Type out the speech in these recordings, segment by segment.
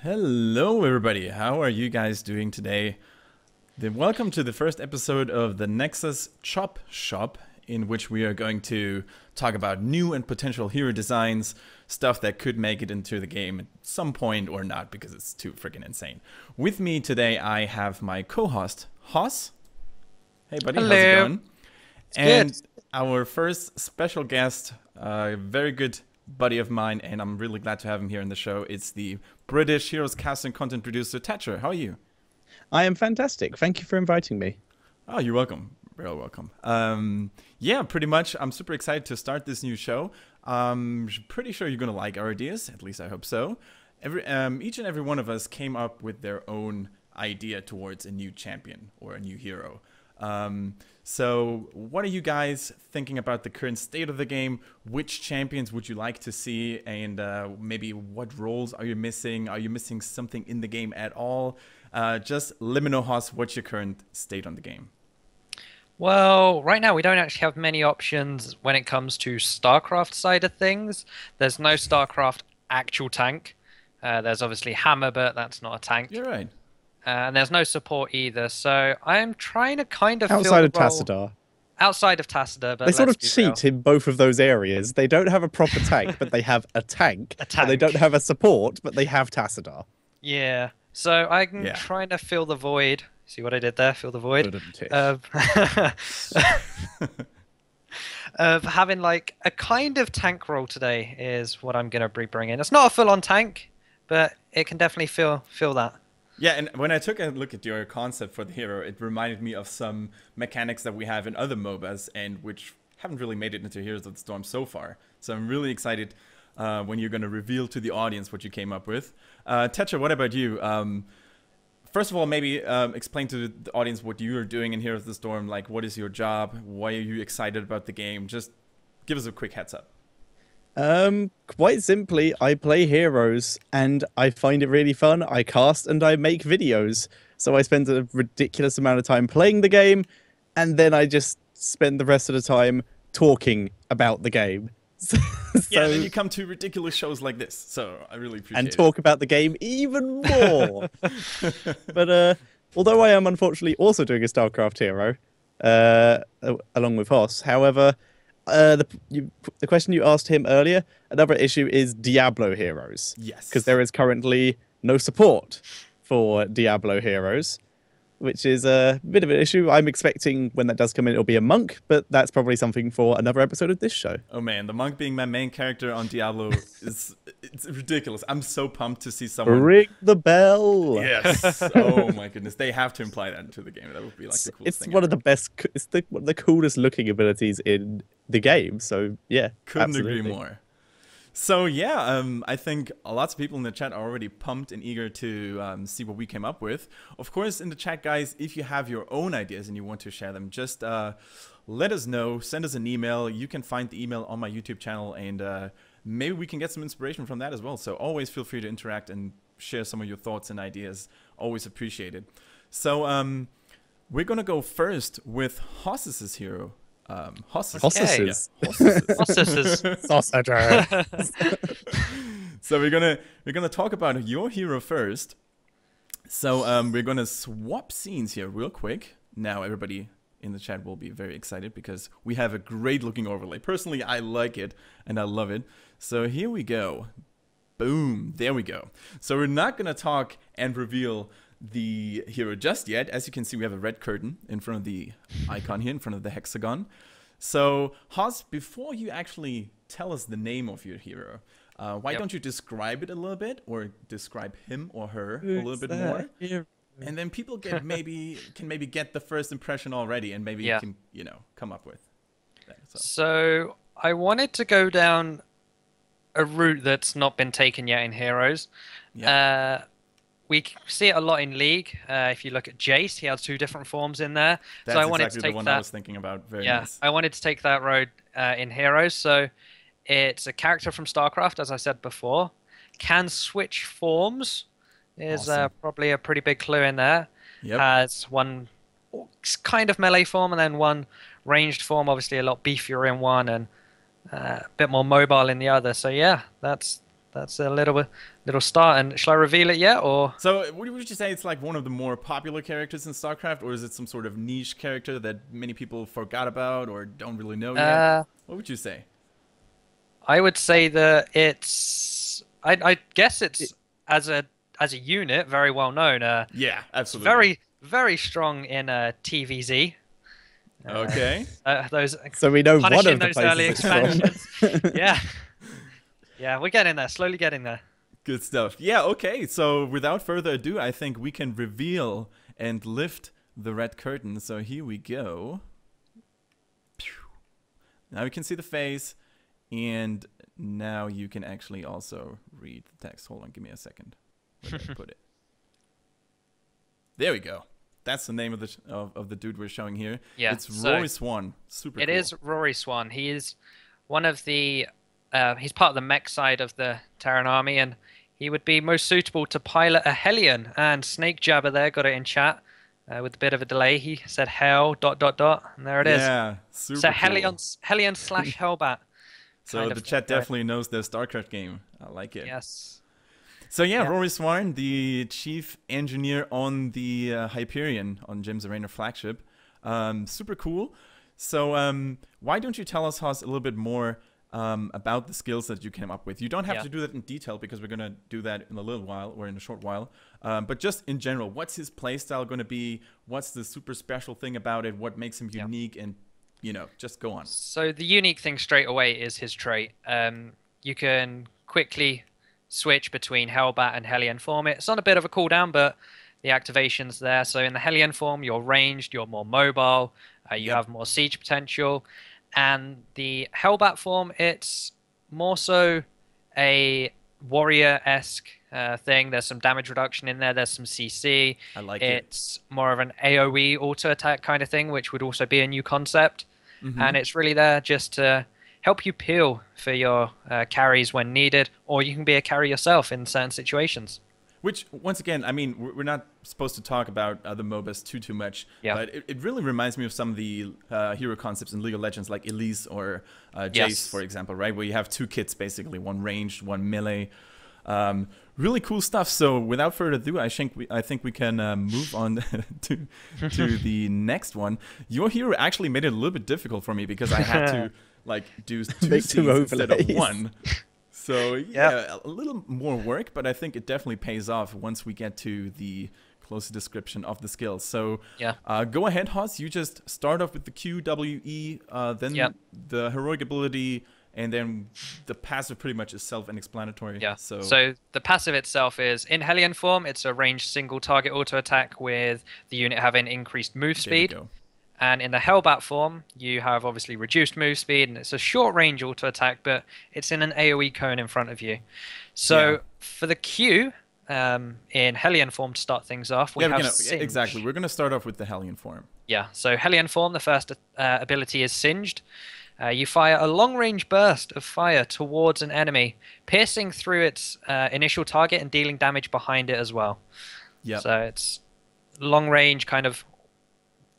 Hello everybody, how are you guys doing today? Welcome to the first episode of the Nexus Chop Shop, in which we are going to talk about new and potential hero designs, stuff that could make it into the game at some point or not, because it's too freaking insane. With me today I have my co-host, Hoss. Hey buddy, Hello. how's it going? It's and good. Our first special guest, a very good buddy of mine, and I'm really glad to have him here in the show. It's the British Heroes cast and content producer, Tetcher. How are you? I am fantastic. Thank you for inviting me. Oh, you're welcome. Real welcome. Yeah, pretty much. I'm super excited to start this new show. Pretty sure you're going to like our ideas. At least I hope so. Each and every one of us came up with their own idea towards a new champion or a new hero. So what are you guys thinking about the current state of the game? Which champions would you like to see? And maybe what roles are you missing? Are you missing something in the game at all? Just let me know, Hoss, what's your current state on the game? Well, right now we don't actually have many options when it comes to StarCraft side of things. There's no StarCraft actual tank. There's obviously Hammer, but that's not a tank. You're right. And there's no support either. So I'm trying to kind of Outside of fill the role Tassadar. outside of Tassadar, but They sort of let's be real. cheat in both of those areas. They don't have a proper tank, but they have a tank. A And they tank. don't have a support, but they have Tassadar. Yeah. So I'm Yeah. trying to fill the void. See what I did there? Fill the void. Tish. Of having like a kind of tank role today is what I'm gonna be bringing. It's not a full-on tank, but it can definitely fill that. Yeah, and when I took a look at your concept for the hero, it reminded me of some mechanics that we have in other MOBAs, and which haven't really made it into Heroes of the Storm so far. So I'm really excited when you're going to reveal to the audience what you came up with. Tetcher, what about you? First of all, maybe explain to the audience what you are doing in Heroes of the Storm. Like, what is your job? Why are you excited about the game? Just give us a quick heads up. Quite simply, I play heroes and I find it really fun. I cast and I make videos. So I spend a ridiculous amount of time playing the game, and then I just spend the rest of the time talking about the game. Yeah, and then you come to ridiculous shows like this. So I really appreciate and it. talk about the game even more. But although I am unfortunately also doing a StarCraft hero, along with Hoss, however, the question you asked him earlier, another issue is Diablo heroes. Yes. Because there is currently no support for Diablo heroes, which is a bit of an issue. I'm expecting when that does come in, it'll be a monk, but that's probably something for another episode of this show. Oh man, the monk being my main character on Diablo it's ridiculous. I'm so pumped to see someone. Ring the bell. Yes. Oh my goodness, they have to imply that into the game. That would be like the coolest It's thing. one of ever. the best. It's one of the coolest looking abilities in the game. So yeah, Couldn't absolutely. agree more. So yeah, I think lots of people in the chat are already pumped and eager to see what we came up with. Of course, in the chat, guys, if you have your own ideas and you want to share them, just let us know. Send us an email. You can find the email on my YouTube channel, and maybe we can get some inspiration from that as well. So always feel free to interact and share some of your thoughts and ideas. Always appreciated. So we're gonna go first with Hoss's hero. Hoss's. Okay. Hoss's. Sausages. Sausager. So we're gonna talk about your hero first. So we're gonna swap scenes here real quick. Now everybody in the chat will be very excited because we have a great looking overlay. Personally, I like it and I love it. So here we go. Boom, there we go. So we're not gonna talk and reveal the hero just yet. As you can see, we have a red curtain in front of the icon here, in front of the hexagon. So Hoss, before you actually tell us the name of your hero, why don't you describe it a little bit, or describe him or her a little bit more, and then people can maybe get the first impression already, and maybe you can come up with that. So I wanted to go down a route that's not been taken yet in Heroes. Yeah. We see it a lot in League. If you look at Jace, he has two different forms in there. That's so I wanted exactly to take the one that. I was thinking about. Very Yeah, nice. I wanted to take that road in Heroes. So it's a character from StarCraft, as I said before. Can switch forms is Awesome. probably a pretty big clue in there. Yep. Has one kind of melee form and then one ranged form. Obviously, a lot beefier in one and a bit more mobile in the other. So yeah, that's that's a little start. And shall I reveal it yet, or? So, would you say it's like one of the more popular characters in StarCraft, or is it some sort of niche character that many people forgot about or don't really know yet? What would you say? I would say that it's. I guess it's as a unit very well known. Yeah, absolutely. Very very strong in TVZ. Okay. Those. So we know one of the those places early it's from. expansions. Yeah. Yeah, we're getting there. Slowly getting there. Good stuff. Yeah, okay. So without further ado, I think we can reveal and lift the red curtain. So here we go. Now you can see the face. And now you can actually also read the text. Hold on, give me a second. Where did I put it? There we go. That's the name of the dude we're showing here. Yeah, it's Rory Swan. Super cool. It is Rory Swan. He is one of the... he's part of the mech side of the Terran army, and he would be most suitable to pilot a Hellion. And Snake Jabber there got it in chat with a bit of a delay. He said hell ... and there it is. Yeah, super so cool. Hellion / Hellbat. So the chat definitely knows their StarCraft game. I like it. Yes. So yeah, Rory Swan, the chief engineer on the Hyperion, on Jim's Arena flagship. Super cool. So why don't you tell us, Haas, a little bit more about the skills that you came up with? You don't have to do that in detail because we're going to do that in a little while or in a short while. But just in general, what's his playstyle going to be? What's the super special thing about it? What makes him unique? And you know, just go on. So the unique thing straight away is his trait. You can quickly switch between Hellbat and Hellion form. It's on a bit of a cooldown, but the activation's there. So in the Hellion form, you're ranged, you're more mobile, you have more siege potential. And the Hellbat form, it's more so a warrior-esque thing. There's some damage reduction in there. There's some CC. I like it. It's more of an AoE auto-attack kind of thing, which would also be a new concept. And it's really there just to help you peel for your carries when needed, or you can be a carry yourself in certain situations. Which, once again, I mean, we're not supposed to talk about other MOBAs too much, but it really reminds me of some of the hero concepts in League of Legends, like Elise or Jace, for example, right? Where you have two kits, basically, one ranged, one melee. Really cool stuff. So, without further ado, I think we can move on to the next one. Your hero actually made it a little bit difficult for me because I had to like do two scenes instead of one. So yeah, a little more work, but I think it definitely pays off once we get to the closer description of the skills. So go ahead, Haas. You just start off with the Q, W, E, then the heroic ability, and then the passive pretty much is self-explanatory. Yeah. So the passive itself is, in Hellion form, it's a ranged single target auto attack with the unit having increased move speed. There you go. And in the Hellbat form, you have obviously reduced move speed, and it's a short range auto attack, but it's in an AoE cone in front of you. So for the Q, in Hellion form to start things off, we have Singe. Exactly. We're going to start off with the Hellion form. Yeah, so Hellion form, the first ability is Singed. You fire a long-range burst of fire towards an enemy, piercing through its initial target and dealing damage behind it as well. Yeah. So it's long-range kind of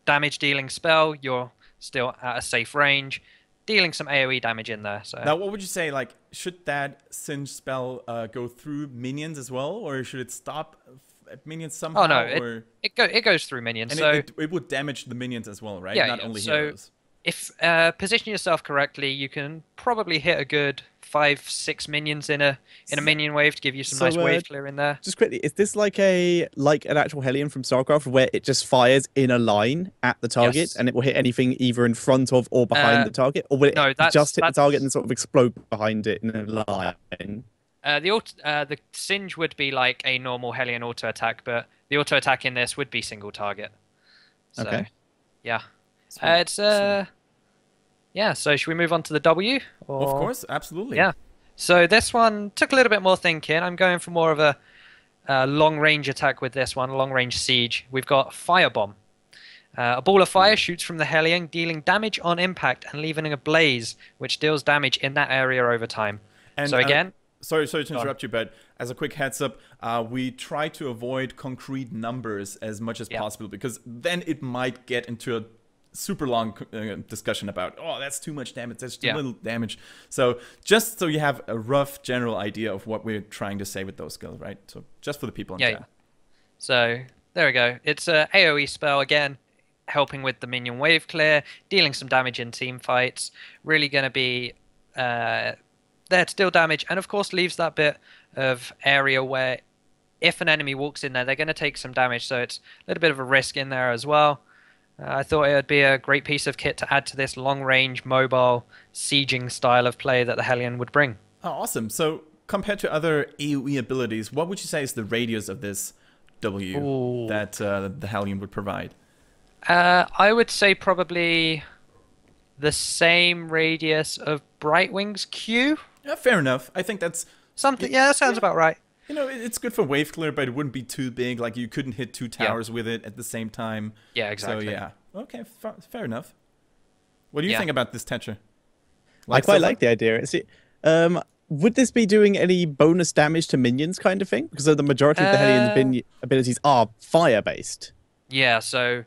damage-dealing spell. You're still at a safe range, dealing some AoE damage in there. So now, what would you say? Like, should that Singe spell go through minions as well, or should it stop at minions somehow? Oh no, it goes through minions. And so it would damage the minions as well, right? Yeah, not only heroes. If position yourself correctly, you can probably hit a good 5-6 minions in a minion wave to give you some nice wave clear in there. Just quickly, is this like an actual Hellion from StarCraft where it just fires in a line at the target and it will hit anything either in front of or behind the target, or will it just hit the target and sort of explode behind it in a line? The Singe would be like a normal Hellion auto attack, but the auto attack in this would be single target. So, okay. Yeah. So should we move on to the W? Or... Of course, absolutely. Yeah. So this one took a little bit more thinking. I'm going for more of a long-range attack with this one, long-range siege. We've got Firebomb. A ball of fire shoots from the Hellion, dealing damage on impact and leaving a blaze, which deals damage in that area over time. And, so again... Sorry to interrupt you, but as a quick heads up, we try to avoid concrete numbers as much as possible, because then it might get into a super long discussion about, oh, that's too much damage, that's too little damage. So just so you have a rough general idea of what we're trying to say with those skills, right? So just for the people in chat. Yeah. So there we go. It's a AoE spell again, helping with the minion wave clear, dealing some damage in team fights. Really going to be there to deal damage, and of course leaves that bit of area where if an enemy walks in there, they're going to take some damage. So it's a little bit of a risk in there as well. I thought it would be a great piece of kit to add to this long-range, mobile, sieging style of play that the Hellion would bring. Oh, awesome. So compared to other AoE abilities, what would you say is the radius of this W that the Hellion would provide? I would say probably the same radius of Brightwing's Q. Yeah, fair enough. I think that's... something. Yeah, that sounds about right. You know, it's good for wave clear, but it wouldn't be too big. Like, you couldn't hit 2 towers with it at the same time. Yeah, exactly. So, yeah. Okay, fair enough. What do you think about this Tetcher? I quite like the idea. Would this be doing any bonus damage to minions kind of thing? Because the majority of the Hellion's abilities are fire-based. Yeah, so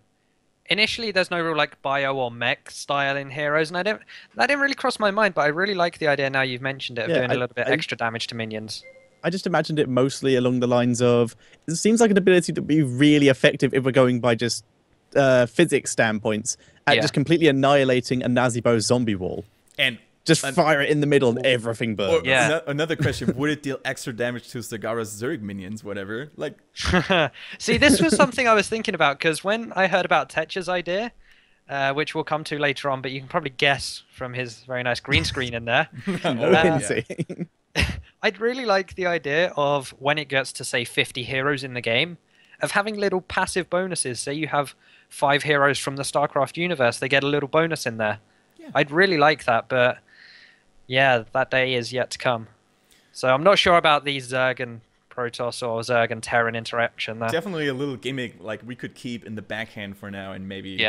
initially there's no real like bio or mech style in heroes, and that didn't really cross my mind, but I really like the idea now you've mentioned it of doing a little bit extra damage to minions. I just imagined it mostly along the lines of, it seems like an ability that would be really effective if we're going by just physics standpoints at just completely annihilating a Nazibo zombie wall. And just fire it in the middle and everything burns. Another question, would it deal extra damage to Zagara's Zerg minions, whatever? Like, see, this was something I was thinking about, because when I heard about Tetcher's idea, which we'll come to later on, but you can probably guess from his very nice green screen in there. I'd really like the idea of when it gets to, say, 50 heroes in the game, of having little passive bonuses. Say you have 5 heroes from the StarCraft universe, they get a little bonus in there. Yeah. I'd really like that, but yeah, that day is yet to come. So I'm not sure about the Zerg and Protoss or Zerg and Terran interaction there. Definitely a little gimmick like we could keep in the backhand for now, and maybe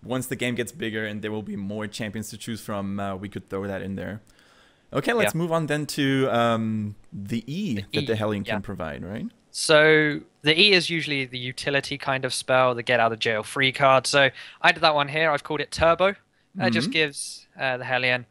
once the game gets bigger and there will be more champions to choose from, we could throw that in there. Okay, let's move on then to the E that the Hellion can provide, right? So the E is usually the utility kind of spell, the get out of jail free card. So I did that one here. I've called it Turbo. That just gives the Hellion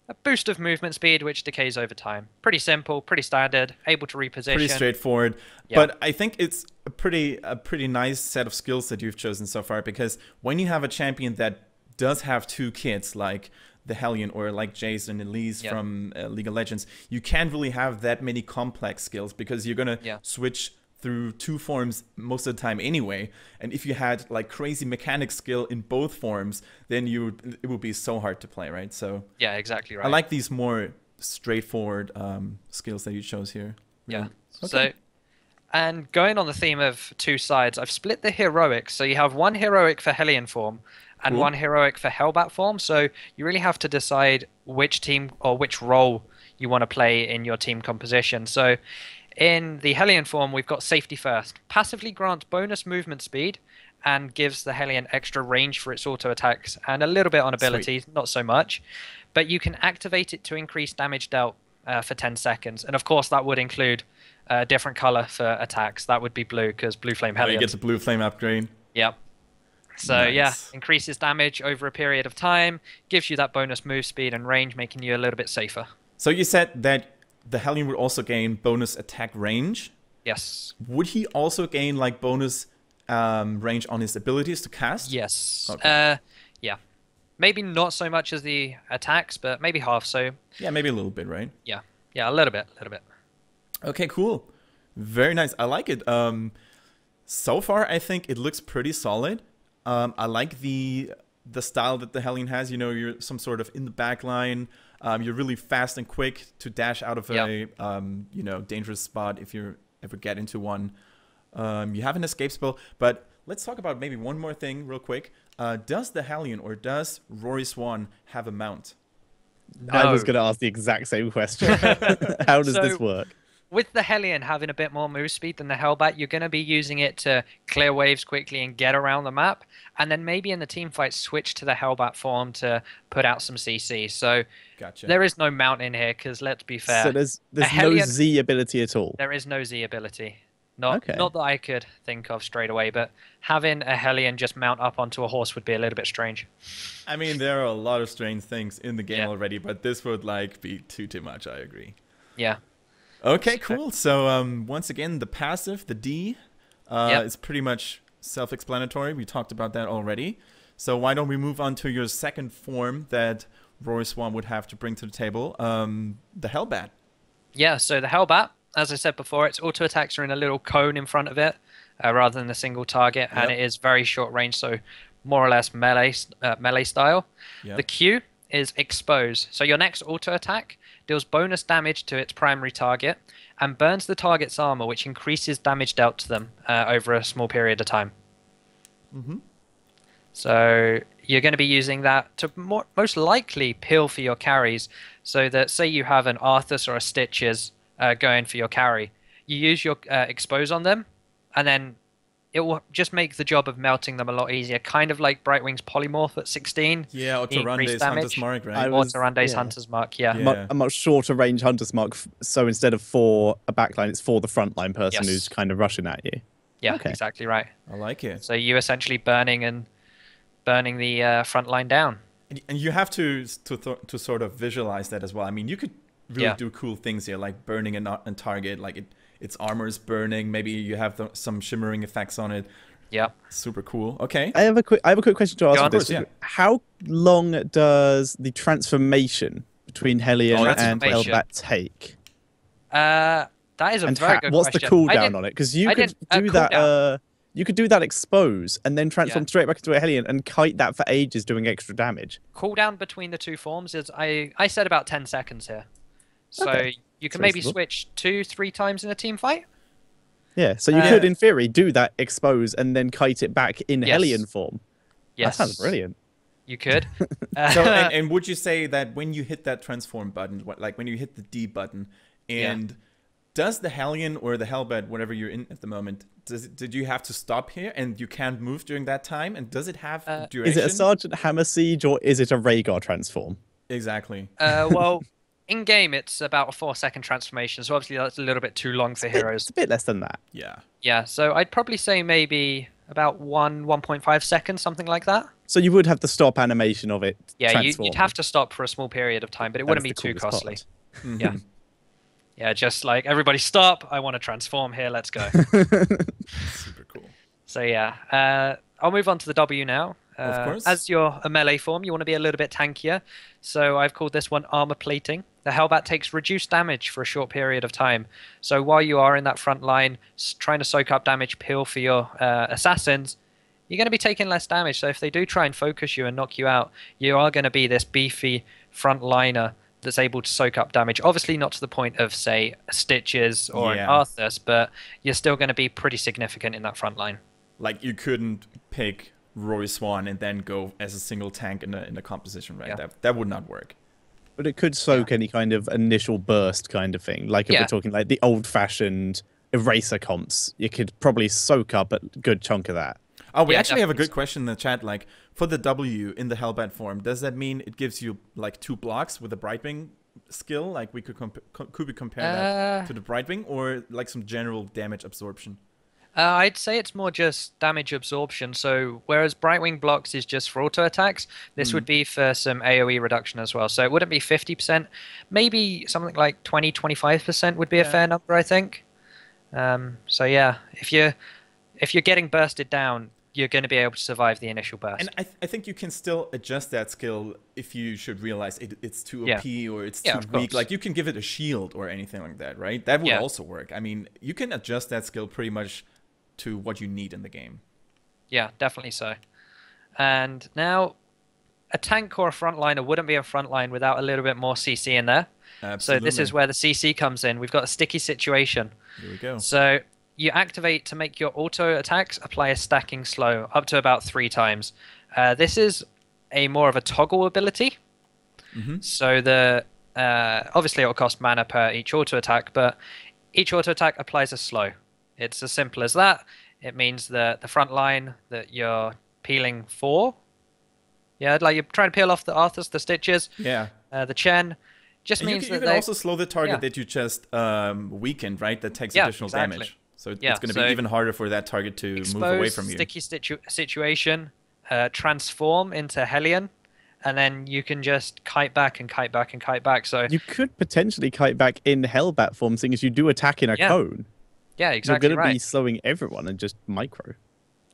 a boost of movement speed, which decays over time. Pretty simple, pretty standard, able to reposition. Pretty straightforward. But I think it's a pretty nice set of skills that you've chosen so far, because when you have a champion that does have 2 kits, like the Hellion or like Jason and Elise from League of Legends, you can't really have that many complex skills, because you're going to switch through 2 forms most of the time anyway. And if you had like crazy mechanic skill in both forms, then it would be so hard to play, right? So yeah, exactly right. I like these more straightforward skills that you chose here. Yeah. Okay. So, and going on the theme of 2 sides, I've split the heroics. So you have 1 heroic for Hellion form and 1 heroic for Hellbat form. So you really have to decide which team or which role you want to play in your team composition. So in the Hellion form, we've got Safety First. Passively grants bonus movement speed and gives the Hellion extra range for its auto attacks and a little bit on abilities, not so much. But you can activate it to increase damage dealt for 10 seconds. And of course, that would include a different color for attacks. That would be blue, because Blue Flame Hellion. You get the Blue Flame upgrade. Yep. So increases damage over a period of time, gives you that bonus move speed and range, making you a little bit safer. So you said that the Hellion would also gain bonus attack range. Yes. Would he also gain like bonus range on his abilities to cast? Yes. Okay. Yeah. Maybe not so much as the attacks, but maybe half. So yeah, maybe a little bit, right? Yeah. Yeah, a little bit. Okay, cool. Very nice. I like it. So far, I think it looks pretty solid. I like the style that the Hellion has. You know, you're some sort of in the back line. You're really fast and quick to dash out of a dangerous spot if you ever get into one. You have an escape spell, but let's talk about maybe one more thing real quick. Does the Hellion or does Rory Swan have a mount? No. I was going to ask the exact same question. How does this work? With the Hellion having a bit more move speed than the Hellbat, you're going to be using it to clear waves quickly and get around the map. And then maybe in the team fight, switch to the Hellbat form to put out some CC. So there is no mount in here, because let's be fair. So there's no Z ability at all? There is no Z ability. Not Okay. not that I could think of straight away, but having a Hellion just mount up onto a horse would be a little bit strange. I mean, there are a lot of strange things in the game Yeah. already, but this would like be too much. I agree. Yeah. Okay, cool. So once again, the passive, the D, is pretty much self-explanatory. We talked about that already. So why don't we move on to your second form that Rory Swan would have to bring to the table, the Hellbat. Yeah, so the Hellbat, as I said before, its auto attacks are in a little cone in front of it rather than a single target, and Yep. it is very short range, so more or less melee style. Yep. The Q is Expose. So your next auto attack deals bonus damage to its primary target and burns the target's armor, which increases damage dealt to them over a small period of time. Mm-hmm. So you're going to be using that to most likely peel for your carries, so that say you have an Arthas or a Stitches going for your carry, you use your Expose on them, and then it will just make the job of melting them a lot easier, kind of like Brightwing's Polymorph at 16. Yeah, Otorande's Hunter's Mark, right? Otorande's Hunter's Mark, yeah. Yeah. A much shorter range Hunter's Mark, so instead of for a backline, it's for the frontline person Yes. who's kind of rushing at you. Yeah, Okay. exactly right. I like it. So you essentially burning the front line down. And you have to sort of visualize that as well. I mean, you could really do cool things here, like burning a target, like its armor is burning. Maybe you have some shimmering effects on it. Yeah. Super cool. Okay. I have a quick question to ask Go you on. this. Of course, yeah. How long does the transformation between Hellion Oh, that's a and good question. Hellbat take? That is a And very good what's question. the I cooldown didn't- on it? Because you I could didn't- do that. cooldown. You could do that expose and then transform straight back into a Hellion and kite that for ages, doing extra damage. Cooldown between the two forms is I said about 10 seconds here. So Okay. you can That's maybe reasonable. switch 2-3 times in a team fight. Yeah, so you could, in theory, do that expose and then kite it back in Yes. Hellion form. Yes. That sounds brilliant. You could. So, and would you say that when you hit that transform button, like when you hit the D button, and does the Hellion or the Hellbat, whatever you're in at the moment, did you have to stop here and you can't move during that time? And does it have duration? Is it a Sergeant Hammer Siege or is it a Rhaegar transform? Exactly. Well, in game it's about a 4-second transformation, so obviously that's a little bit too long for heroes. It's a bit less than that. Yeah. Yeah, so I'd probably say maybe about 1.5 seconds, something like that. So you would have to stop animation of it. Yeah, transforming. you'd have to stop for a small period of time, but it wouldn't be That's too the coolest costly. part. Mhm. Yeah. Yeah, just like everybody stop, I want to transform here, let's go. Super cool. So yeah, I'll move on to the W now. Of course. As you're a melee form, you want to be a little bit tankier. So I've called this one Armor Plating. The Hellbat takes reduced damage for a short period of time. So while you are in that front line, trying to soak up damage, peel for your assassins, you're going to be taking less damage. So if they do try and focus you and knock you out, you are going to be this beefy frontliner that's able to soak up damage. Obviously not to the point of, say, Stitches or an Arthas, but you're still going to be pretty significant in that front line. Like you couldn't pick Rory Swan and then go as a single tank in the composition, right? Yeah. That would not work. But it could soak any kind of initial burst kind of thing. Like if we're talking like the old-fashioned eraser comps, you could probably soak up a good chunk of that. Oh, we Yeah, actually have a definitely. good question in the chat. Like, for the W in the Hellbat form, does that mean it gives you, like, 2 blocks with a Brightwing skill? Like, we could we compare that to the Brightwing? Or, like, some general damage absorption? I'd say it's more just damage absorption. So whereas Brightwing blocks is just for auto attacks, this would be for some AoE reduction as well. So it wouldn't be 50%. Maybe something like 20-25% would be a fair number, I think. So yeah, if you're getting bursted down, you're going to be able to survive the initial burst. And I think you can still adjust that skill if you should realize it's too OP or it's too of weak. course. Like, you can give it a shield or anything like that, right? That would also work. I mean, you can adjust that skill pretty much to what you need in the game. Yeah, definitely so. And now, a tank or a frontliner wouldn't be a frontline without a little bit more CC in there. Absolutely. So this is where the CC comes in. We've got a sticky situation. Here we go. So you activate to make your auto attacks apply a stacking slow up to about 3 times. This is a more of a toggle ability. So the obviously it will cost mana per each auto attack, but each auto attack applies a slow. It's as simple as that. It means that the front line that you're peeling for, like you're trying to peel off the Arthas, the Stitches, the Chen, just And means you that can they also slow the target that you just weakened, right? That takes additional damage. So it's going to be even harder for that target to move away from you. Sticky situation, transform into Hellion, and then you can just kite back and kite back and kite back. So you could potentially kite back in Hellbat form, seeing as you do attack in a cone. Yeah, exactly. You're going to be slowing everyone and just micro.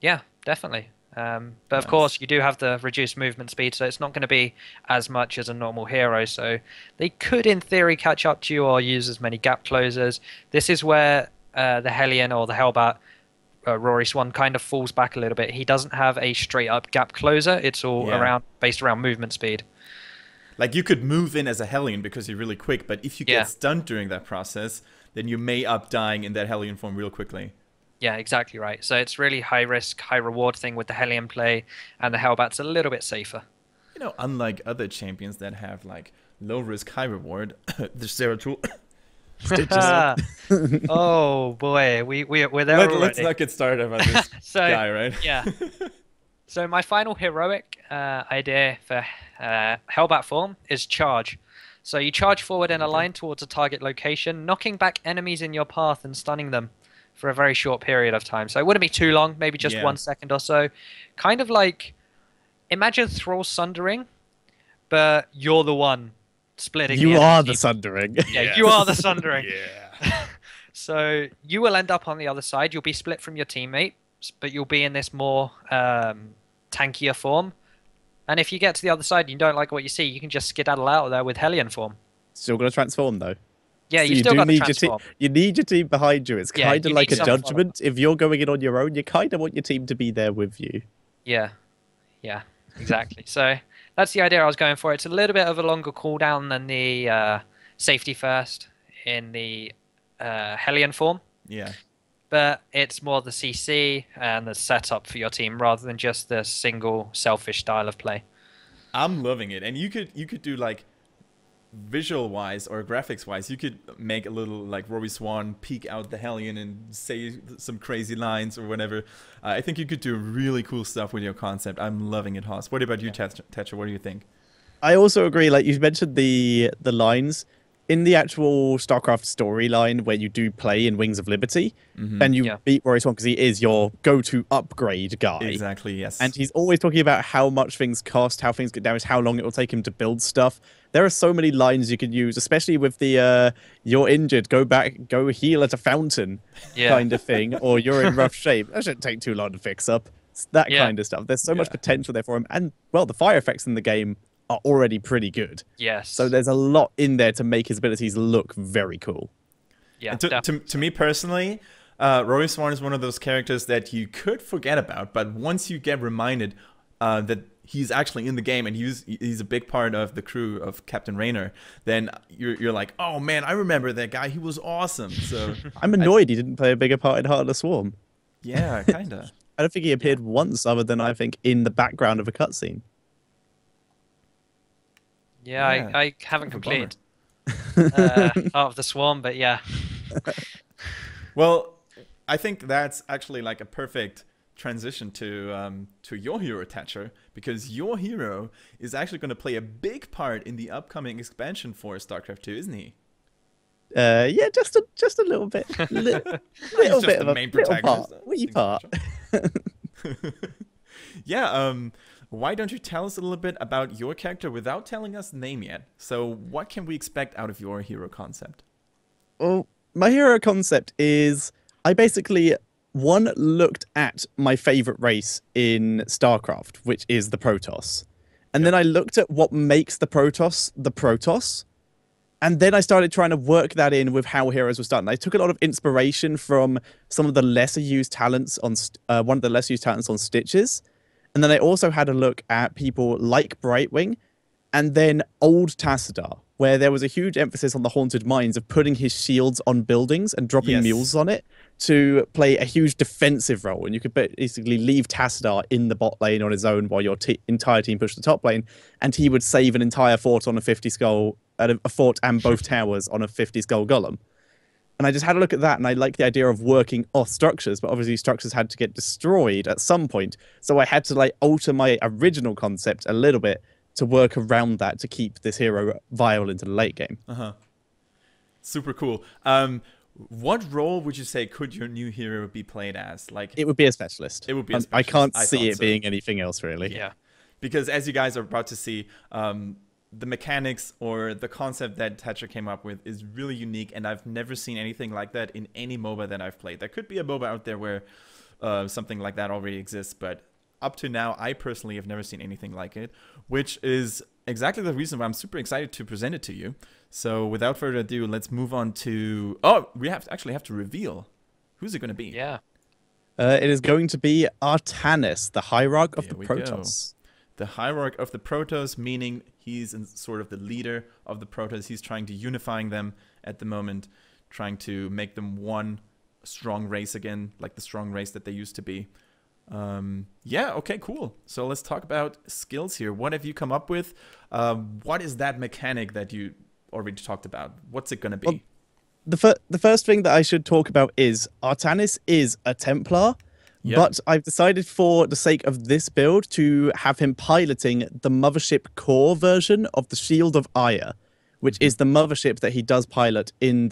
Yeah, definitely. But of course, you do have the reduced movement speed, so it's not going to be as much as a normal hero. So they could, in theory, catch up to you or use as many gap closers. This is where the Hellion or the Hellbat, Rory Swan, kind of falls back a little bit. He doesn't have a straight-up gap closer. It's all based around movement speed. Like, you could move in as a Hellion because you're really quick, but if you get stunned during that process, then you may up dying in that Hellion form real quickly. Yeah, exactly right. So it's really high risk, high reward thing with the Hellion play, and the Hellbat's a little bit safer. You know, unlike other champions that have like low risk, high reward, the Zeratul. Oh boy, we're there already. Let's not get started about this guy, right? Yeah. So my final heroic idea for Hellbat form is charge. So you charge forward in a line towards a target location, knocking back enemies in your path and stunning them for a very short period of time. So it wouldn't be too long, maybe just 1 second or so. Kind of like, imagine Thrall Sundering, but you're the one splitting. You are the Sundering. Yeah, you are the Sundering. Yeah. So you will end up on the other side. You'll be split from your teammate, but you'll be in this more tankier form. And if you get to the other side and you don't like what you see, you can just skedaddle out of there with Hellion form. Still going to transform, though. Yeah, you still got to transform. You need your team behind you. It's kind of like a judgment. If you're going in on your own, you kind of want your team to be there with you. Yeah, exactly. So that's the idea I was going for. It's a little bit of a longer cooldown than the safety first in the Hellion form. Yeah. But it's more the CC and the setup for your team rather than just the single selfish style of play. I'm loving it. And you could do like visual wise or graphics wise, you could make a little like Rory Swan peek out the Hellion and say some crazy lines or whatever. I think you could do really cool stuff with your concept. I'm loving it, Haas. What about you, Tetcher? What do you think? I also agree. Like you mentioned the lines in the actual StarCraft storyline where you do play in Wings of Liberty, and you beat Rory Swan because he is your go-to upgrade guy. Exactly, yes. And he's always talking about how much things cost, how things get damaged, how long it will take him to build stuff. There are so many lines you could use, especially with the you're injured, go back, go heal at a fountain kind of thing, or you're in rough shape. That shouldn't take too long to fix up. It's that kind of stuff. There's so much potential there for him. And, well, the fire effects in the game are already pretty good. Yes. So there's a lot in there to make his abilities look very cool. Yeah. To me personally, Rory Swan is one of those characters that you could forget about, but once you get reminded that he's actually in the game and he's a big part of the crew of Captain Raynor, then you're like, oh man, I remember that guy. He was awesome. So I'm annoyed he didn't play a bigger part in Heart of the Swarm. Yeah, kinda. I don't think he appeared once, other than I think in the background of a cutscene. Yeah, I haven't completed Heart of the Swarm, but yeah. Well, I think that's actually like a perfect transition to your hero, Tetcher, because your hero is actually going to play a big part in the upcoming expansion for StarCraft 2, isn't he? Yeah, just a little bit, little bit of a main little protagonist. part, wee part. Yeah. Why don't you tell us a little bit about your character without telling us the name yet? So, what can we expect out of your hero concept? Well, my hero concept is I basically looked at my favorite race in StarCraft, which is the Protoss. And then I looked at what makes the Protoss. And then I started trying to work that in with how heroes was done. I took a lot of inspiration from some of the lesser used talents on one of the lesser used talents on Stitches. And then I also had a look at people like Brightwing and then old Tassadar, where there was a huge emphasis on the Haunted Mines of putting his shields on buildings and dropping mules on it to play a huge defensive role. And you could basically leave Tassadar in the bot lane on his own while your entire team pushed the top lane, and he would save an entire fort on a 50 skull, a fort and both towers on a 50 skull golem. And I just had a look at that, and I like the idea of working off structures, but obviously structures had to get destroyed at some point. So I had to like alter my original concept a little bit to work around that to keep this hero viable into the late game. Super cool. What role would you say could your new hero be played as? Like, It would be a specialist. it would be a I specialist. can't I see thought it so. being anything else, really. Yeah. Because as you guys are about to see, the mechanics or the concept that Tetcher came up with is really unique, and I've never seen anything like that in any MOBA that I've played. There could be a MOBA out there where something like that already exists, but up to now, I personally have never seen anything like it, which is exactly the reason why I'm super excited to present it to you. So without further ado, let's move on to... Oh, we have to reveal. Who's it going to be? Yeah. It is going to be Artanis, the Hierarch of There the we go. Protoss. The Hierarch of the Protoss, meaning he's sort of the leader of the Protoss. He's trying to unifying them at the moment, trying to make them one strong race again, like the strong race that they used to be. Yeah, okay, cool. So let's talk about skills here. What have you come up with? What is that mechanic that you already talked about? What's it going to be? Well, the first thing that I should talk about is Artanis is a Templar, but I've decided for the sake of this build to have him piloting the Mothership Core version of the Shield of Ire, which is the mothership that he does pilot in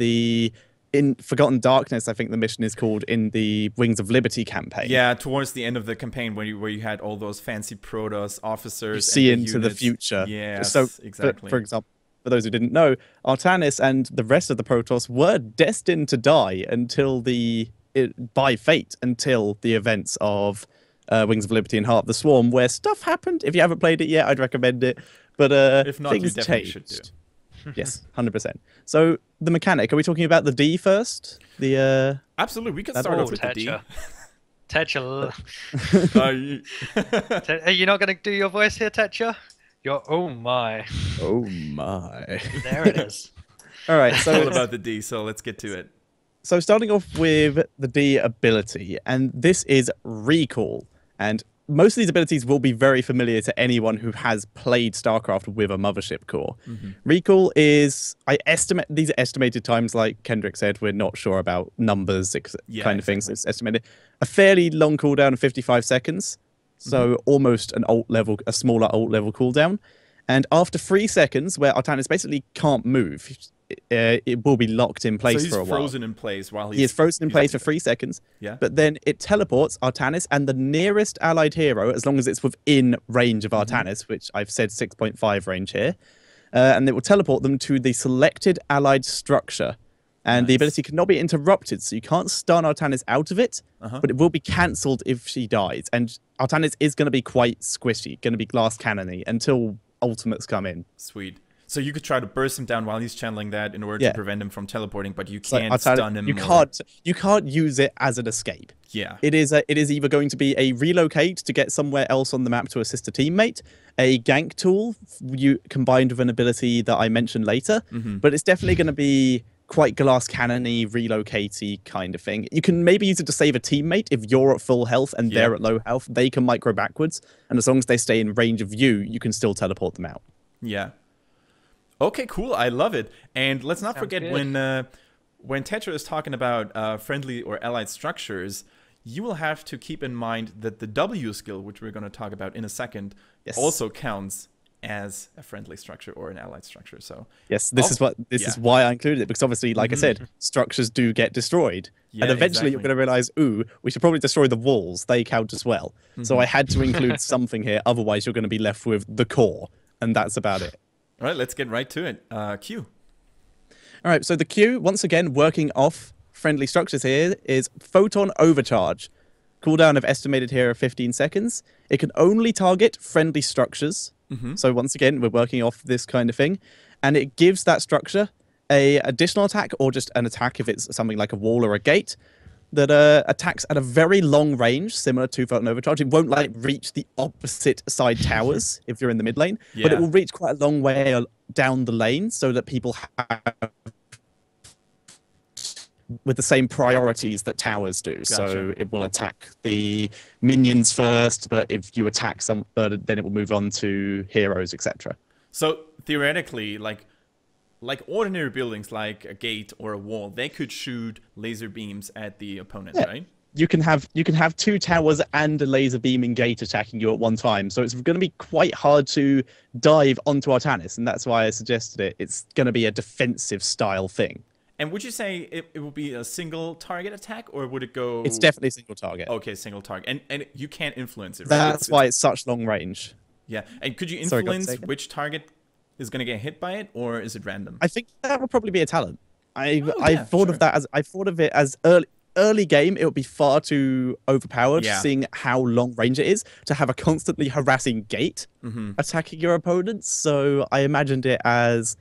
Forgotten Darkness, I think the mission is called, in the Wings of Liberty campaign. Yeah, towards the end of the campaign where you had all those fancy Protoss officers. You see and into the future. Yes, so exactly. For example, for those who didn't know, Artanis and the rest of the Protoss were destined to die by fate until the events of Wings of Liberty and Heart of the Swarm, where stuff happened. If you haven't played it yet, I'd recommend it. But if not, things you definitely changed. should do. Yes, 100%. So the mechanic, are we talking about the D first? Absolutely, we could That- start Oh, off with the D. Tetcher. Are you not going to do your voice here, Tetcher? You're, oh my. Oh my. There it is. All right, It's so all about the D, so let's get to it. So starting off with the D ability, and this is Recall. And most of these abilities will be very familiar to anyone who has played StarCraft with a mothership core. Recall is, I estimate, these are estimated times, like Kendrick said, we're not sure about numbers, kind of things. It's estimated. A fairly long cooldown of 55 seconds. So almost a smaller ult level cooldown. And after 3 seconds, where Artanis basically can't move, it will be locked in place for a while. So he's frozen in place while He is frozen in place for 3 seconds. Yeah. But then it teleports Artanis and the nearest allied hero, as long as it's within range of Artanis, which I've said 6.5 range here. And it will teleport them to the selected allied structure. And the ability cannot be interrupted, so you can't stun Artanis out of it, but it will be cancelled if she dies. And Artanis is going to be quite squishy, going to be glass cannony until ultimates come in. Sweet. So you could try to burst him down while he's channeling that in order to prevent him from teleporting, but you can't stun him. You can't use it as an escape. Yeah. It is either going to be a relocate to get somewhere else on the map to assist a teammate, a gank tool combined with an ability that I mentioned later, but it's definitely going to be quite glass cannony, relocatey kind of thing. You can maybe use it to save a teammate if you're at full health and they're at low health. They can micro backwards, and as long as they stay in range of you can still teleport them out. Yeah. Okay, cool. I love it. And let's not forget good. when Tetcher is talking about friendly or allied structures, you will have to keep in mind that the W skill, which we're going to talk about in a second, also counts as a friendly structure or an allied structure. So yes, this is why I included it, because obviously, like I said, structures do get destroyed. And eventually you're going to realize, we should probably destroy the walls. They count as well. So I had to include something here. Otherwise, you're going to be left with the core. And that's about it. All right, let's get right to it. Q. All right, so the Q, once again, working off friendly structures here, is Photon Overcharge. Cooldown of estimated here of 15 seconds. It can only target friendly structures. So once again, we're working off this kind of thing. And it gives that structure a additional attack, or just an attack if it's something like a wall or a gate, that attacks at a very long range, similar to Photon Overcharge. It won't reach the opposite side towers if you're in the mid lane, but it will reach quite a long way down the lane so that people have with the same priorities that towers do. Gotcha. So it will attack the minions first, but if you attack then it will move on to heroes, etc. So theoretically, like ordinary buildings like a gate or a wall, they could shoot laser beams at the opponent, right? You can have 2 towers and a laser beaming gate attacking you at one time. So it's going to be quite hard to dive onto Artanis, and that's why I suggested it. It's going to be a defensive style thing. And would you say it would be a single target attack, or would it go? It's definitely single target. Okay, single target, and you can't influence it. Right? That's why it's such long range. Yeah, and could you Sorry, go on, influence say again. which target is going to get hit by it, or is it random? I think that would probably be a talent. I yeah, thought sure. of that as I thought of it as early game. It would be far too overpowered, Yeah. seeing how long range it is to have a constantly harassing gate attacking your opponents. So I imagined it as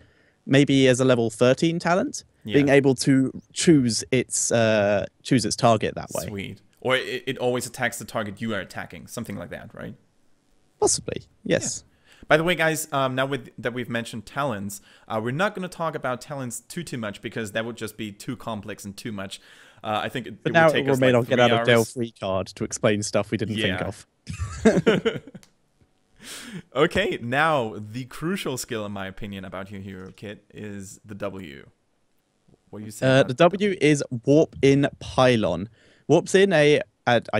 maybe as a level 13 talent, being able to choose its target that way. Sweet. Or it always attacks the target you are attacking, something like that, right? Possibly, yes. Yeah. By the way, guys, now that we've mentioned talents, we're not going to talk about talents too much because that would just be too complex and too much. I think it But now would take us like I'll get out 3 of Del hours. Free card to explain stuff we didn't think of. Okay, now the crucial skill, in my opinion, about your hero kit is the W. What do you say? The W is Warp in Pylon. Warps in I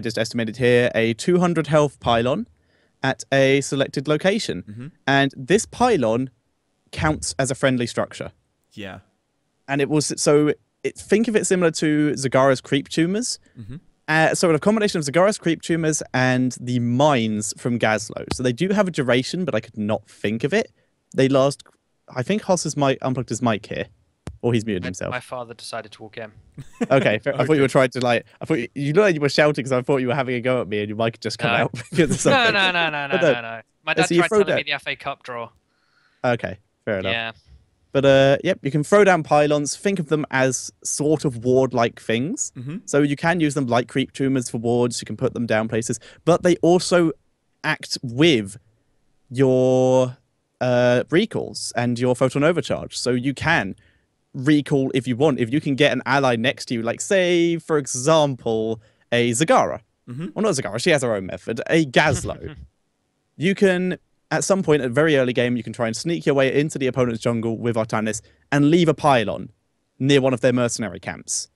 just estimated here, a 200 health pylon at a selected location. And this pylon counts as a friendly structure. Yeah. And it was, so think of it similar to Zagara's creep tumors. So a combination of Zagara's creep tumors and the mines from Gazlo. So they do have a duration, but I could not think of it. They last, I think Hoss has unplugged his mic here. Or he's muted himself. My father decided to walk in. Okay, fair. I thought you were trying to I thought you looked like you were shouting because I thought you were having a go at me and your mic had just come out. Because of No. something. My dad So you tried throw telling me the FA Cup draw. Okay, fair enough. Yeah. But yep, you can throw down pylons. Think of them as sort of ward-like things. So you can use them like creep tumors for wards. You can put them down places, but they also act with your recalls and your photon overcharge. So you can recall if you want. If you can get an ally next to you, like say for example a Zagara. Well, not Zagara. She has her own method. A Gazlo. You can. At some point, at a very early game, you can try and sneak your way into the opponent's jungle with Artanis and leave a pylon near one of their mercenary camps.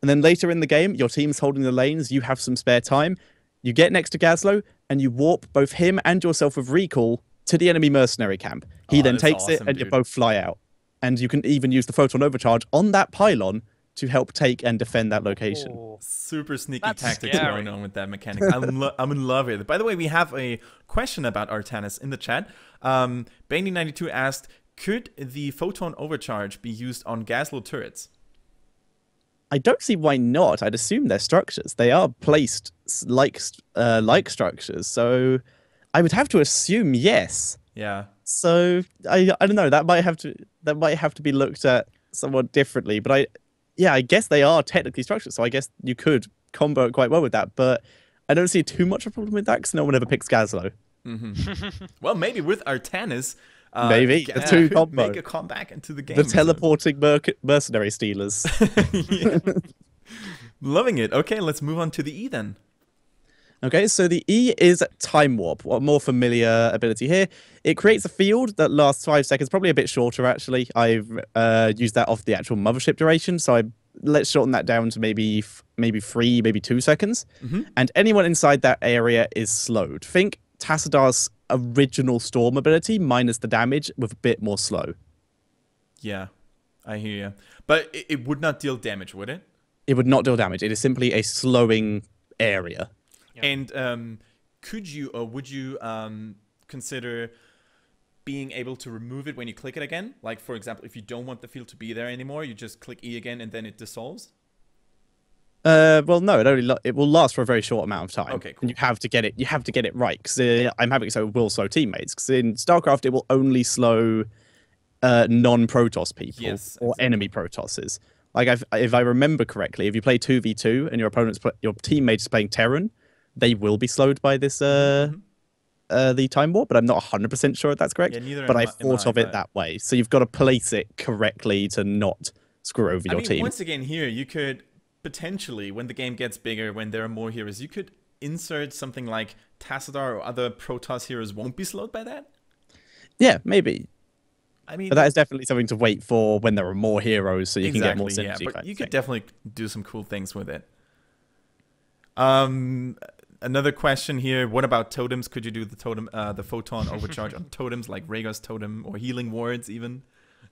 And then later in the game, your team's holding the lanes, you have some spare time, you get next to Gazlo, and you warp both him and yourself with recall to the enemy mercenary camp. He then that's takes it, awesome, and you dude. both fly out. And you can even use the photon overcharge on that pylon to help take and defend that location. Oh. Super sneaky That's tactics scary. going on with that mechanic. I'm in love with it. By the way, we have a question about Artanis in the chat. Bainey92 asked, could the photon overcharge be used on Gazlo turrets? I don't see why not. I'd assume they're structures. They are placed like structures, so I would have to assume yes. Yeah. So I don't know. That might have to be looked at somewhat differently. But I guess they are technically structures. So I guess you could combo it quite well with that. But I don't see too much of a problem with that because no one ever picks Gazlo. Well, maybe with Artanis, Maybe the Gazlo two could combo. make a comeback into the game. The teleporting mercenary stealers. Yeah. Loving it. Okay, let's move on to the E then. Okay, so the E is Time Warp, a more familiar ability here. It creates a field that lasts 5 seconds, probably a bit shorter actually. I've used that off the actual mothership duration, so let's shorten that down to maybe 3, maybe 2 seconds. And anyone inside that area is slowed. Think Tassadar's original Storm ability minus the damage with a bit more slow. Yeah, I hear you. But it would not deal damage, would it? It would not deal damage. It is simply a slowing area. And could you or would you consider being able to remove it when you click it again? Like, for example, if you don't want the field to be there anymore, you just click E again and then it dissolves? Well, no, it will last for a very short amount of time. Okay, cool. And you have to get it right because I'm having it so it will slow teammates. Because in StarCraft, it will only slow non-Protoss people Yes, or exactly. enemy Protosses. Like if I remember correctly, if you play 2v2 and your teammate is playing Terran, they will be slowed by this the Time Warp. But I'm not 100% sure if that's correct. Yeah, neither but am I I, thought of it but- that way. So you've got to place it correctly to not screw over your team. Once again here, you could potentially, when the game gets bigger, when there are more heroes, you could insert something like Tassadar or other Protoss heroes won't be slowed by that? Yeah, maybe. I mean, But that is definitely something to wait for when there are more heroes, so you can get more synergy. yeah, but kind you of could thing. definitely do some cool things with it. Another question here: what about totems? Could you do the photon overcharge on totems like Rhaegar's totem or healing wards even?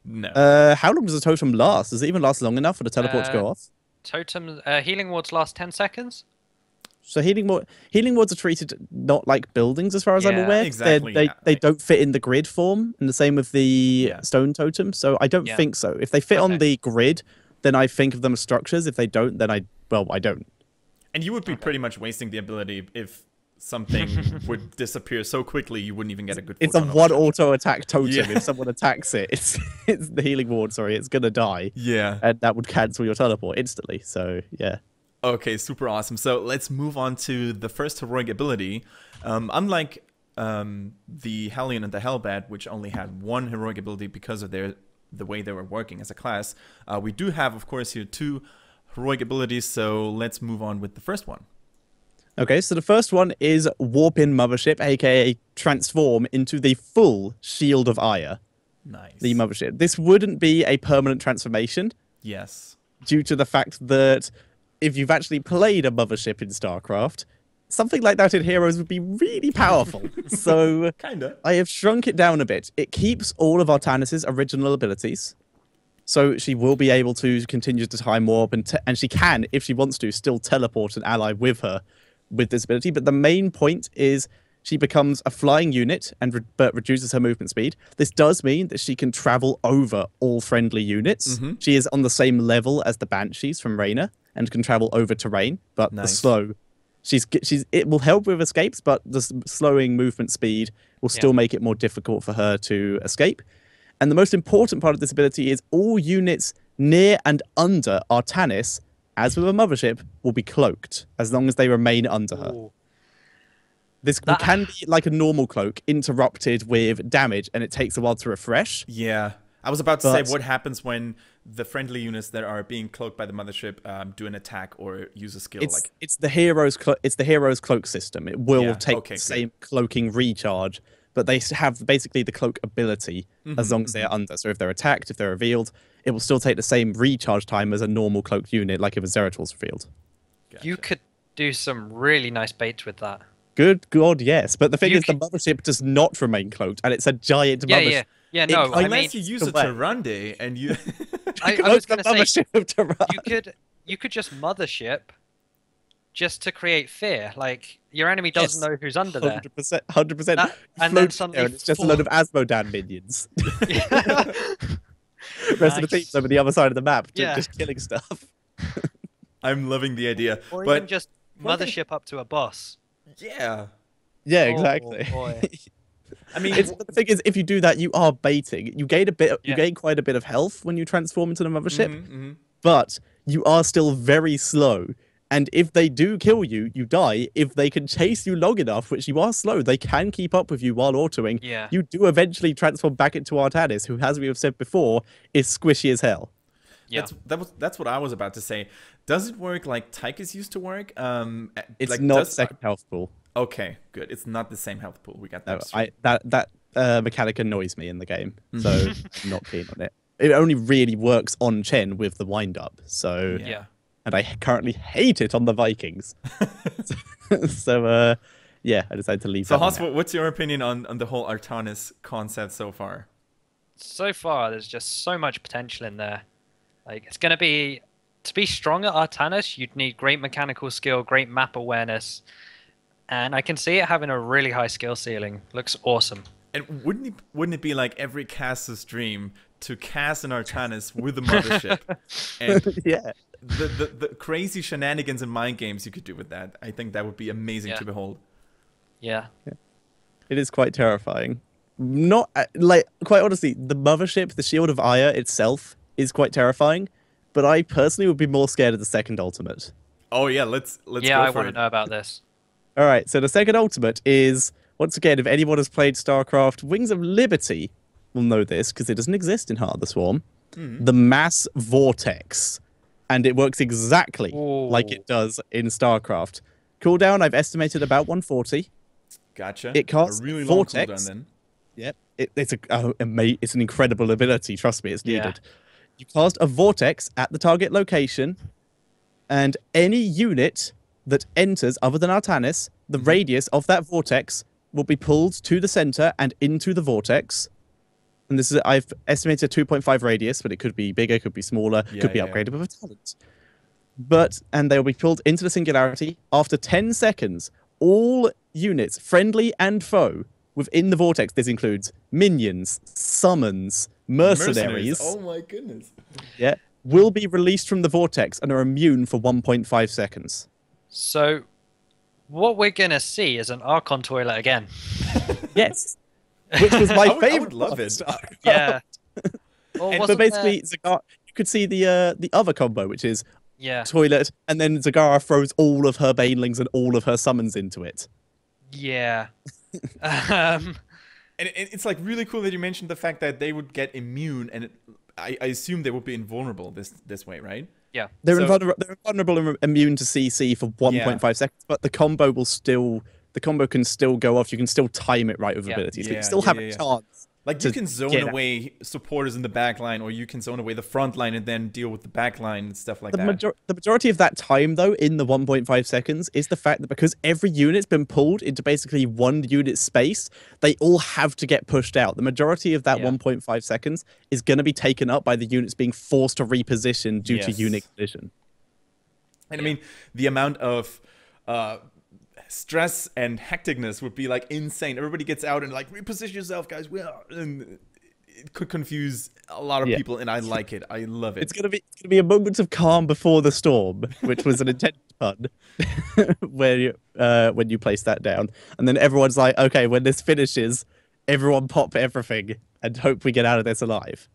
No. How long does the totem last? Does it even last long enough for the teleport to go off? Totem healing wards last 10 seconds. So healing wards are treated not like buildings, as far as I'm Yeah. aware. Exactly, They yeah. don't fit in the grid form, and the same with the stone totem. So I don't think so. If they fit on the grid, then I think of them as structures. If they don't, then I don't. And you would be pretty much wasting the ability if something would disappear so quickly you wouldn't even get a good. It's a one auto attack totem. Yeah. If someone attacks it, it's the healing ward. Sorry, it's gonna die. Yeah. And that would cancel your teleport instantly. So yeah. Okay, super awesome. So let's move on to the first heroic ability. Unlike the Hellion and the Hellbat, which only had one heroic ability because of the way they were working as a class, we do have, of course, here 2 heroic abilities. So let's move on with the first one. Okay, so the first one is Warp in Mothership, aka transform into the full Shield of Ire. Nice. The Mothership. This wouldn't be a permanent transformation. Yes. Due to the fact that if you've actually played a Mothership in StarCraft, something like that in Heroes would be really powerful. So Kinda. I have shrunk it down a bit. It keeps all of Artanis' original abilities. So she will be able to continue to time warp, and she can, if she wants to, still teleport an ally with her with this ability. But the main point is she becomes a flying unit but reduces her movement speed. This does mean that she can travel over all friendly units. Mm-hmm. She is on the same level as the Banshees from Reyna and can travel over terrain, but the slow. It will help with escapes, but the slowing movement speed will still make it more difficult for her to escape. And the most important part of this ability is all units near and under Artanis, as with a Mothership, will be cloaked as long as they remain under her. Ooh. This can be like a normal cloak, interrupted with damage, and it takes a while to refresh. Yeah. I was about to say, what happens when the friendly units that are being cloaked by the Mothership do an attack or use a skill? It's the hero's cloak system. It will take the same cloaking recharge, but they have basically the cloak ability as long as they are under. So if they're attacked, if they're revealed, it will still take the same recharge time as a normal cloaked unit, like if a Zerator's revealed. Gotcha. You could do some really nice baits with that. Good God, yes. But the thing is, the Mothership does not remain cloaked, and it's a giant Mothership. Yeah, no, unless you use a Tyrande and you... I was going to say, Tyrande. you could just Mothership just to create fear. Like, your enemy doesn't know who's under there. 100%. And then suddenly... it's just a load of Asmodan minions. Rest of the team's over the other side of the map, just killing stuff. I'm loving the idea. Or even just Mothership up to a boss. Yeah. Yeah, exactly. Oh, boy. I mean, the thing is, if you do that, you are baiting. You gain you gain quite a bit of health when you transform into the Mothership, but you are still very slow. And if they do kill you, you die. If they can chase you long enough, which you are slow, they can keep up with you while autoing. Yeah. You do eventually transform back into Artanis, who, as we have said before, is squishy as hell. Yeah. That's what I was about to say. Does it work like Tychus used to work? It's like, not second health pool. Okay, good. It's not the same health pool. We got that. That mechanic annoys me in the game, so I'm not keen on it. It only really works on Chen with the wind up. So yeah. And I currently hate it on the Vikings. So yeah, I decided to leave. So Haas, what's your opinion on the whole Artanis concept so far? So far, there's just so much potential in there. Like, it's going to be strong at Artanis, you'd need great mechanical skill, great map awareness. And I can see it having a really high skill ceiling. Looks awesome. And wouldn't it be like every caster's dream to cast an Artanis with a Mothership? And yeah. The crazy shenanigans and mind games you could do with that. I think that would be amazing to behold. Yeah. It is quite terrifying. Not like, quite honestly, the Mothership, the Shield of Ire itself is quite terrifying, but I personally would be more scared of the second ultimate. Oh yeah, let's yeah, go I for want it. to know about this. All right, so the second ultimate is, once again, if anyone has played StarCraft, Wings of Liberty will know this because it doesn't exist in Heart of the Swarm. The Mass Vortex, and it works exactly like it does in StarCraft. Cooldown, I've estimated about 140. Gotcha. It casts a really Vortex. long cooldown then. Yep, it's an incredible ability. Trust me, it's needed. You cast a Vortex at the target location, and any unit that enters other than Artanis, the radius of that Vortex will be pulled to the center and into the Vortex. And this is I've estimated a 2.5 radius, but it could be bigger, could be smaller, Yeah, could be yeah. upgraded with a talent. And they'll be pulled into the singularity after 10 seconds. All units, friendly and foe, within the vortex. This includes minions, summons, mercenaries. Oh my goodness. Yeah, will be released from the vortex and are immune for 1.5 seconds. So, what we're gonna see is an Archon toilet again. Yes, which was my favorite. I would love it. Yeah. Well, But wasn't basically, Zagara, you could see the other combo, which is yeah. toilet, and then Zagara throws all of her banelings and all of her summons into it. Yeah. And it's like really cool that you mentioned the fact that they would get immune, and I assume they would be invulnerable this way, right? Yeah. They're So- invulnerable and immune to CC for 1.5 seconds, but the combo can still go off. You can still time it right with Yeah. abilities. So you Yeah, still yeah, have yeah, a yeah. chance. Like you to can zone get out. away supporters in the back line, or you can zone away the front line and then deal with the back line and stuff like that. The majority of that time, though, in the 1.5 seconds, is the fact that because every unit's been pulled into basically one unit space, they all have to get pushed out. The majority of that Yeah. 1.5 seconds is going to be taken up by the units being forced to reposition due to Yes. unit collision. And I mean, the amount of stress and hecticness would be like insane. Everybody gets out and like reposition yourself, guys. And it could confuse a lot of people, and I like it. I love it. It's gonna be a moment of calm before the storm, which was an intended pun, when you place that down, and then everyone's like, okay, when this finishes, everyone pop everything and hope we get out of this alive.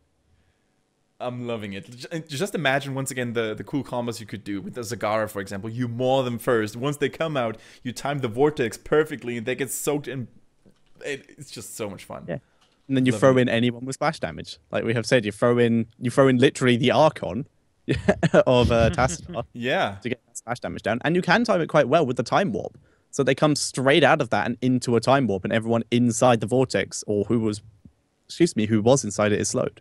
I'm loving it. Just imagine once again the cool combos you could do with the Zagara, for example. You maul them first. Once they come out, you time the vortex perfectly, and they get soaked in. It's just so much fun. Yeah. And then you Loving throw it. in anyone with splash damage, like we have said. You throw in literally the Archon of Tassadar Yeah. to get that splash damage down, and you can time it quite well with the time warp. So they come straight out of that and into a time warp, and everyone inside the vortex, or who was inside it, is slowed.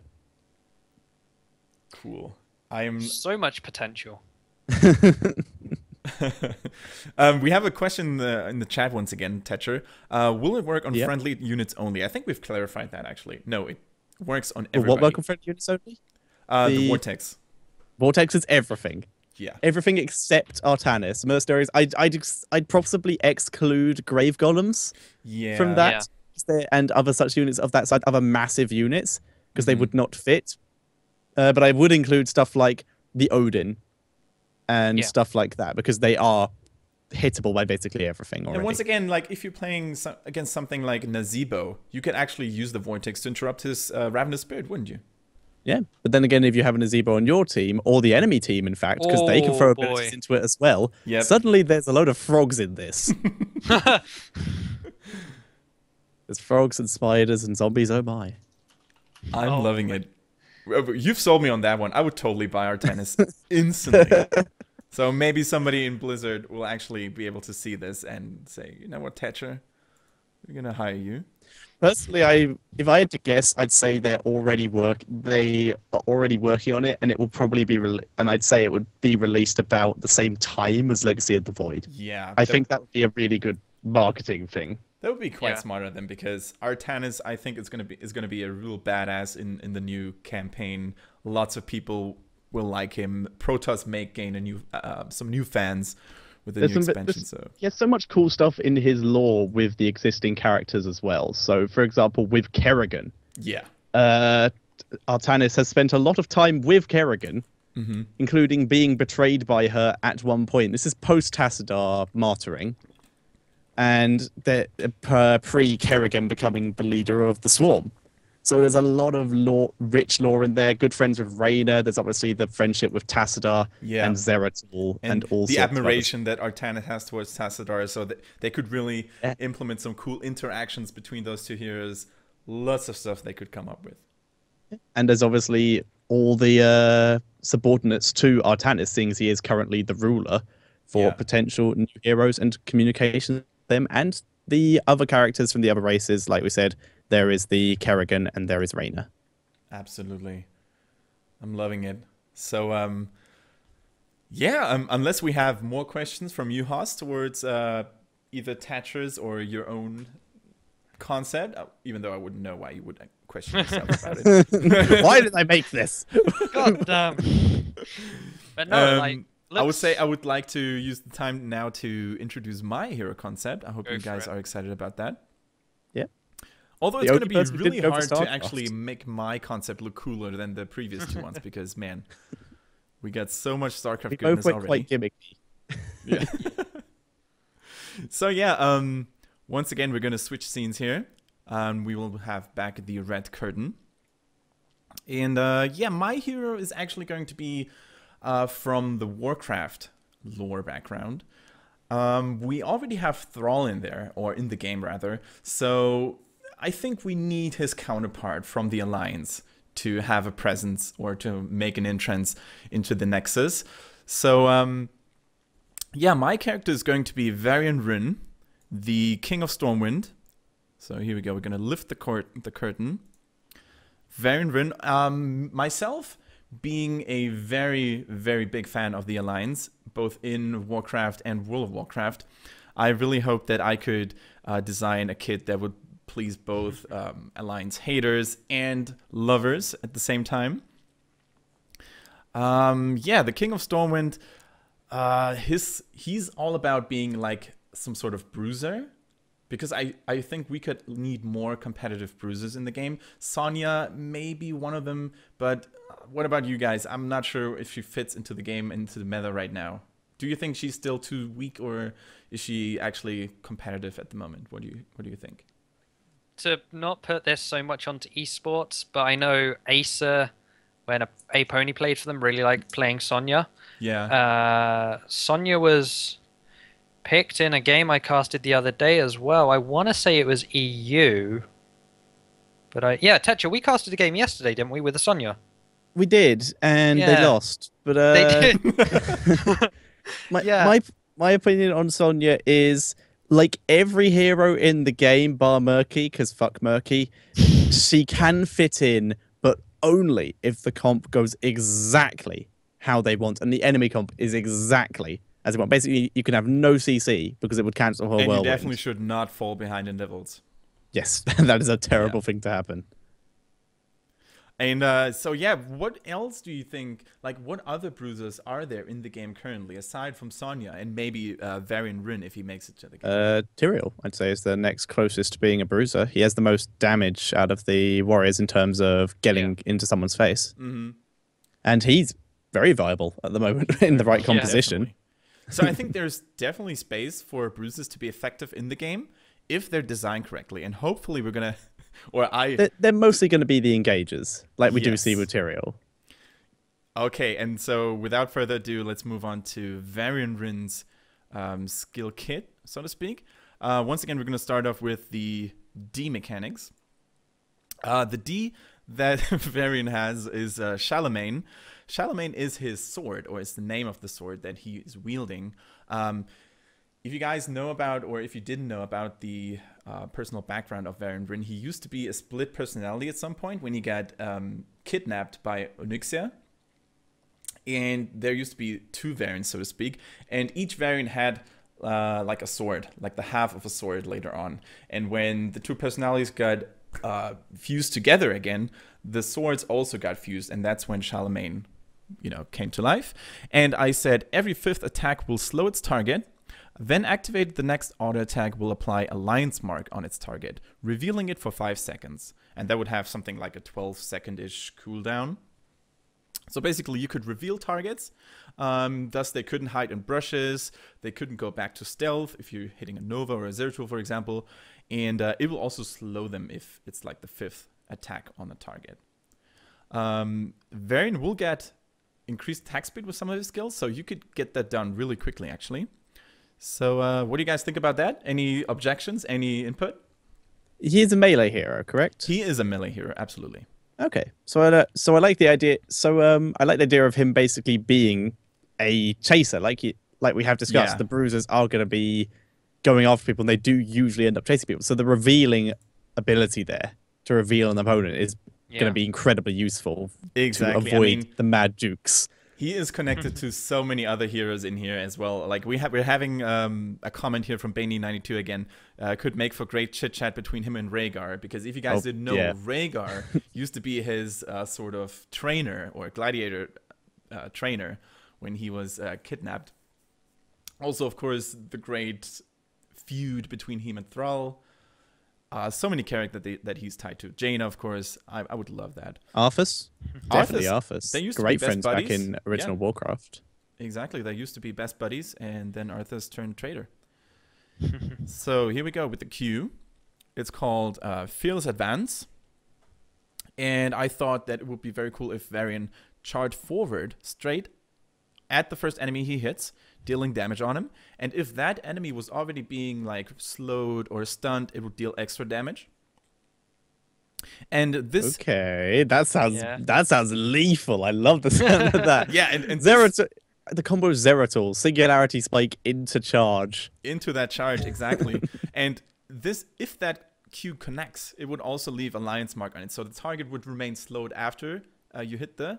Cool. I'm. So much potential. We have a question in the chat once again, Tetcher. Will it work on Yep. friendly units only? I think we've clarified that actually. No, it works on Will everybody. what work on friendly units only? The the- vortex. Vortex is everything. Yeah. Everything except Artanis. Mercenaries, I'd possibly exclude Grave Golems Yeah. from that, and other such units of that side, other massive units, because they would not fit. But I would include stuff like the Odin and Yeah. stuff like that, because they are hittable by basically everything already. And once again, like if you're playing against something like Nazebo, you could actually use the vortex to interrupt his Ravenous Spirit, wouldn't you? Yeah, but then again, if you have a Nazebo on your team, or the enemy team, in fact, because they can throw Oh, abilities boy. into it as well, Yep. suddenly there's a load of frogs in this. There's frogs and spiders and zombies, oh my. I'm Oh, loving it. You've sold me on that one. I would totally buy Artanis instantly. So maybe somebody in Blizzard will actually be able to see this and say, you know what, Tetcher, we're gonna hire you. Personally, if I had to guess, I'd say they are already working on it, and it will probably be and I'd say it would be released about the same time as Legacy of the Void. Yeah, I think that would be a really good marketing thing. that would be quite Yeah. smart of them, because Artanis, I think, is gonna be a real badass in the new campaign. Lots of people will like him. Protoss may gain some new fans with the new expansion. So He has so much cool stuff in his lore with the existing characters as well. So, for example, with Kerrigan, yeah, Artanis has spent a lot of time with Kerrigan, mm-hmm. including being betrayed by her at one point. This is post-Tassadar martyring, and pre-Kerrigan becoming the leader of the Swarm. So there's a lot of rich lore in there. Good friends with Reyna. There's obviously the friendship with Tassadar Yeah. and Zeratul, and all the sorts of other admiration that Artanis has towards Tassadar, so that they could really Yeah. implement some cool interactions between those two heroes. Lots of stuff they could come up with. And there's obviously all the subordinates to Artanis, seeing as he is currently the ruler for Yeah. potential new heroes and communication with them, and the other characters from the other races. Like we said, there is the Kerrigan and there is Reyna. Absolutely. I'm loving it. So, unless we have more questions from you, Haas, towards either Tetcher's or your own concept, even though I wouldn't know why you would question yourself about it. Why did I make this? God damn. But no, like, I would say I would like to use the time now to introduce my hero concept. I hope Go you for guys it. are excited about that. Yeah. Although it's The going to only be person who really didn't go for hard to StarCraft. actually make my concept look cooler than the previous two ones because, man, we got so much StarCraft We goodness both went already. quite gimmicky. Yeah. So yeah, once again we're gonna switch scenes here. We will have back the red curtain. And yeah, my hero is actually going to be from the Warcraft lore background. We already have Thrall in there, or in the game rather. So I think we need his counterpart from the Alliance to have a presence or to make an entrance into the Nexus. So yeah, my character is going to be Varian Wrynn, the King of Stormwind. So here we go. We're going to lift the curtain. Varian Wrynn. Myself, being a very, very big fan of the Alliance, both in Warcraft and World of Warcraft, I really hope that I could design a kit that would please both Alliance haters and lovers at the same time. Yeah, the King of Stormwind... he's all about being like some sort of bruiser, because I think we could need more competitive bruisers in the game. Sonya may be one of them, but what about you guys? I'm not sure if she fits into the game, into the meta right now. Do you think she's still too weak, or is she actually competitive at the moment? What do you think? To not put this so much onto esports, but I know Acer, when a pony played for them, really liked playing Sonya. Yeah. Sonya was picked in a game I casted the other day as well. I want to say it was EU. But yeah, Tetcher, we casted a game yesterday, didn't we, with the Sonya? We did, and they Yeah. lost. But They did. Yeah. my opinion on Sonya is, like every hero in the game, bar Murky, because fuck Murky, she can fit in, but only if the comp goes exactly how they want, and the enemy comp is exactly as they want. Basically, you can have no CC because it would cancel her And you whirlwind. definitely should not fall behind in levels. Yes, that is a terrible thing to happen. And so yeah, what else do you think, like what other bruisers are there in the game currently, aside from Sonya and maybe Varian Wrynn if he makes it to the game? Tyrael, I'd say, is the next closest to being a bruiser. He has the most damage out of the warriors in terms of getting into someone's face. Mm-hmm. And he's very viable at the moment in the right composition. Definitely. So I think there's definitely space for bruisers to be effective in the game if they're designed correctly. And hopefully we're going to... They're mostly going to be the engagers, like we do Yes. see with Tyrael. Okay, and so without further ado, let's move on to Varian Wrynn's skill kit, so to speak. Once again, we're going to start off with the D mechanics. The D that Varian has is Charlemagne. Charlemagne is his sword, or it's the name of the sword that he is wielding. If you guys know about, or if you didn't know about the personal background of Varian Wrynn, he used to be a split personality at some point when he got kidnapped by Onyxia. And there used to be two variants, so to speak. And each variant had like a sword, like the half of a sword later on. And when the two personalities got fused together again, the swords also got fused. And that's when Charlemagne, came to life. And I said every 5th attack will slow its target. Then activate the next auto attack will apply Alliance mark on its target, revealing it for 5 seconds. And that would have something like a 12-second-ish cooldown. So basically you could reveal targets, thus they couldn't hide in brushes, they couldn't go back to stealth if you're hitting a Nova or a Zeratul, for example. And it will also slow them if it's like the 5th attack on the target. Varian will get increased attack speed with some of his skills, so you could get that done really quickly actually. So what do you guys think about that? Any objections? Any input? He's a melee hero, correct? He is a melee hero, absolutely. Okay, so I like the idea. So I like the idea of him basically being a chaser, like we have discussed. Yeah. The bruisers are going to be going after people, and they do usually end up chasing people. So the revealing ability there to reveal an opponent is going to be incredibly useful Exactly. to avoid the mad jukes. He is connected to so many other heroes in here as well. Like we're having a comment here from Bainey92 again. Could make for great chit chat between him and Rhaegar, because if you guys didn't know, Rhaegar used to be his sort of trainer or gladiator trainer when he was kidnapped. Also, of course, the great feud between him and Thrall. So many characters that he's tied to. Jaina, of course. I would love that. Arthas? Definitely Arthas. They used to Great be friends best back buddies. in original Warcraft. Exactly. They used to be best buddies, and then Arthas turned traitor. So here we go with the Q. It's called Fearless Advance. And I thought that it would be very cool if Varian charged forward straight at the first enemy he hits, dealing damage on him. And if that enemy was already being like slowed or stunned, it would deal extra damage. And this that sounds lethal. I love the sound of that. Yeah, and the combo is Zeratul, Singularity Spike into charge. Into that charge, exactly. And this, if that Q connects, it would also leave a lion's mark on it. So the target would remain slowed after you hit the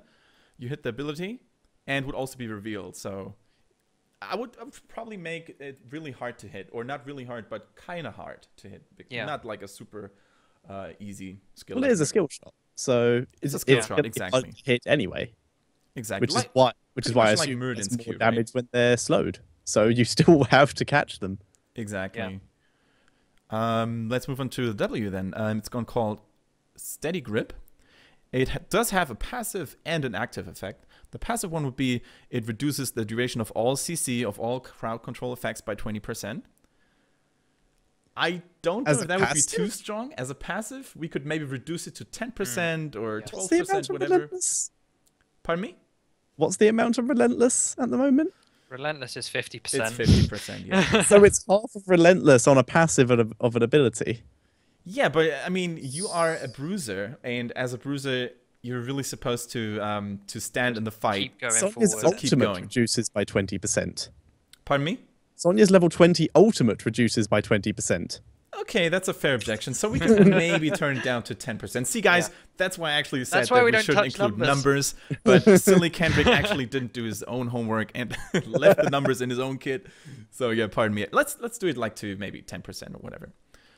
ability, and would also be revealed. So I would probably make it really hard to hit, or not really hard, but kind of hard to hit. Yeah. Not like a super easy skill. Well, it is a skill shot, so it's a skill shot, gonna exactly. hit anyway. Exactly. Which is why I assume Muradin's it's more Q, damage when they're slowed. So you still have to catch them. Exactly. Yeah. Let's move on to the W then. It's going called Steady Grip. It does have a passive and an active effect. The passive one would be it reduces the duration of all CC of all crowd control effects by 20%. I don't know if that would be too strong. As a passive, we could maybe reduce it to 10% or 12%, whatever. Relentless? Pardon me? What's the amount of Relentless at the moment? Relentless is 50%. It's 50%, yeah. So it's half of Relentless on a passive of an ability. Yeah, but I mean, you are a bruiser, and as a bruiser, you're really supposed to stand in the fight. Keep going Sonya's forward. ultimate reduces by 20%. Pardon me? Sonya's level 20 ultimate reduces by 20%. Okay, that's a fair objection. So we can maybe turn it down to 10%. See, guys, that's why I actually said that we shouldn't include numbers. But silly Kendrick actually didn't do his own homework and left the numbers in his own kit. So yeah, pardon me. Let's do it like to maybe 10% or whatever.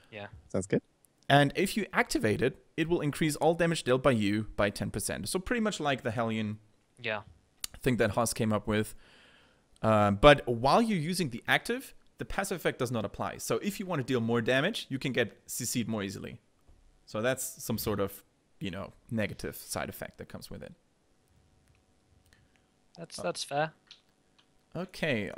Yeah. Sounds good. And if you activate it, it will increase all damage dealt by you by 10%. So pretty much like the Hellion thing that Haas came up with. But while you're using the active, the passive effect does not apply. So if you want to deal more damage, you can get CC'd more easily. So that's some sort of, negative side effect that comes with it. That's fair. Okay,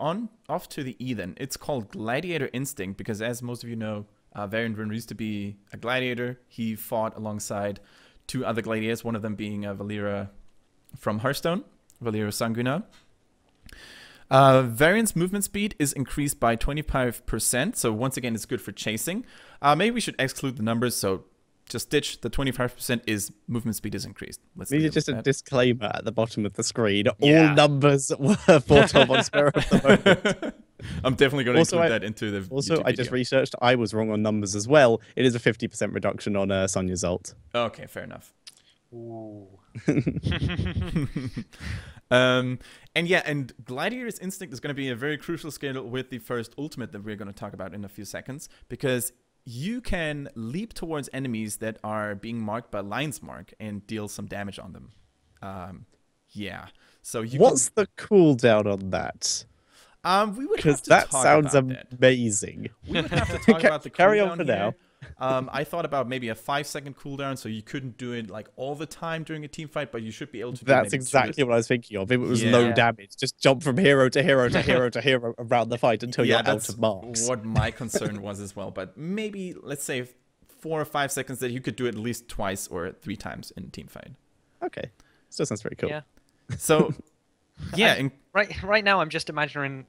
off to the E then. It's called Gladiator Instinct because, as most of you know, Varian Wrynn used to be a gladiator. He fought alongside two other gladiators, one of them being Valera from Hearthstone, Valera Sanguina. Varian's movement speed is increased by 25%, so once again, it's good for chasing. Maybe we should exclude the numbers, so just ditch the 25% is movement speed is increased. Let's These are just a disclaimer at the bottom of the screen. Yeah. All numbers were thought of on Spare at the moment. I'm definitely going to include that into the Also, YouTube I just video. researched. I was wrong on numbers as well. It is a 50% reduction on Sonya's ult. Okay, fair enough. Ooh. And Gladiator's Instinct is going to be a very crucial skill with the first ultimate that we're going to talk about in a few seconds, because you can leap towards enemies that are being marked by Lion's Mark and deal some damage on them. Yeah. So What's the cooldown on that? We would have Because to that talk sounds about that. amazing. We would have to talk about the cooldown Carry on for here. now. I thought about maybe a 5-second cooldown, so you couldn't do it like all the time during a team fight, but you should be able to. That's do exactly what I was thinking of. If it was Yeah. low damage, just jump from hero to hero to hero to hero around the fight until you're out of marks. What my concern was as well. But maybe let's say 4 or 5 seconds that you could do it at least twice or 3 times in a team fight. Okay, still sounds very cool. Yeah. So, yeah. Right now, I'm just imagining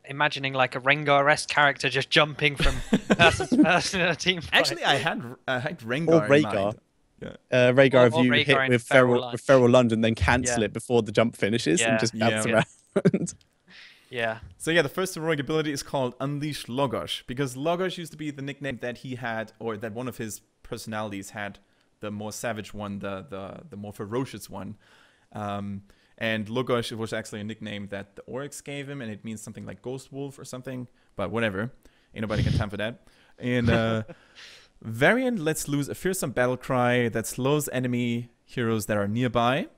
like a Rengar-esque character just jumping from person to person in a team fight. Actually, I had Rengar Or in Rhaegar. mind. Rhaegar, Or if you Rhaegar hit in with Feral Feral Lunge and then cancel Yeah. it before the jump finishes Yeah. and just bounce Yeah. around. Yeah. So yeah, the first heroic ability is called Unleash Logos, because Logos used to be the nickname that he had, or that one of his personalities had, the more savage one, the more ferocious one. And Logosh was actually a nickname that the Oryx gave him, and it means something like Ghost Wolf or something. But whatever. Ain't nobody got time for that. And Varian lets loose a fearsome battle cry that slows enemy heroes that are nearby.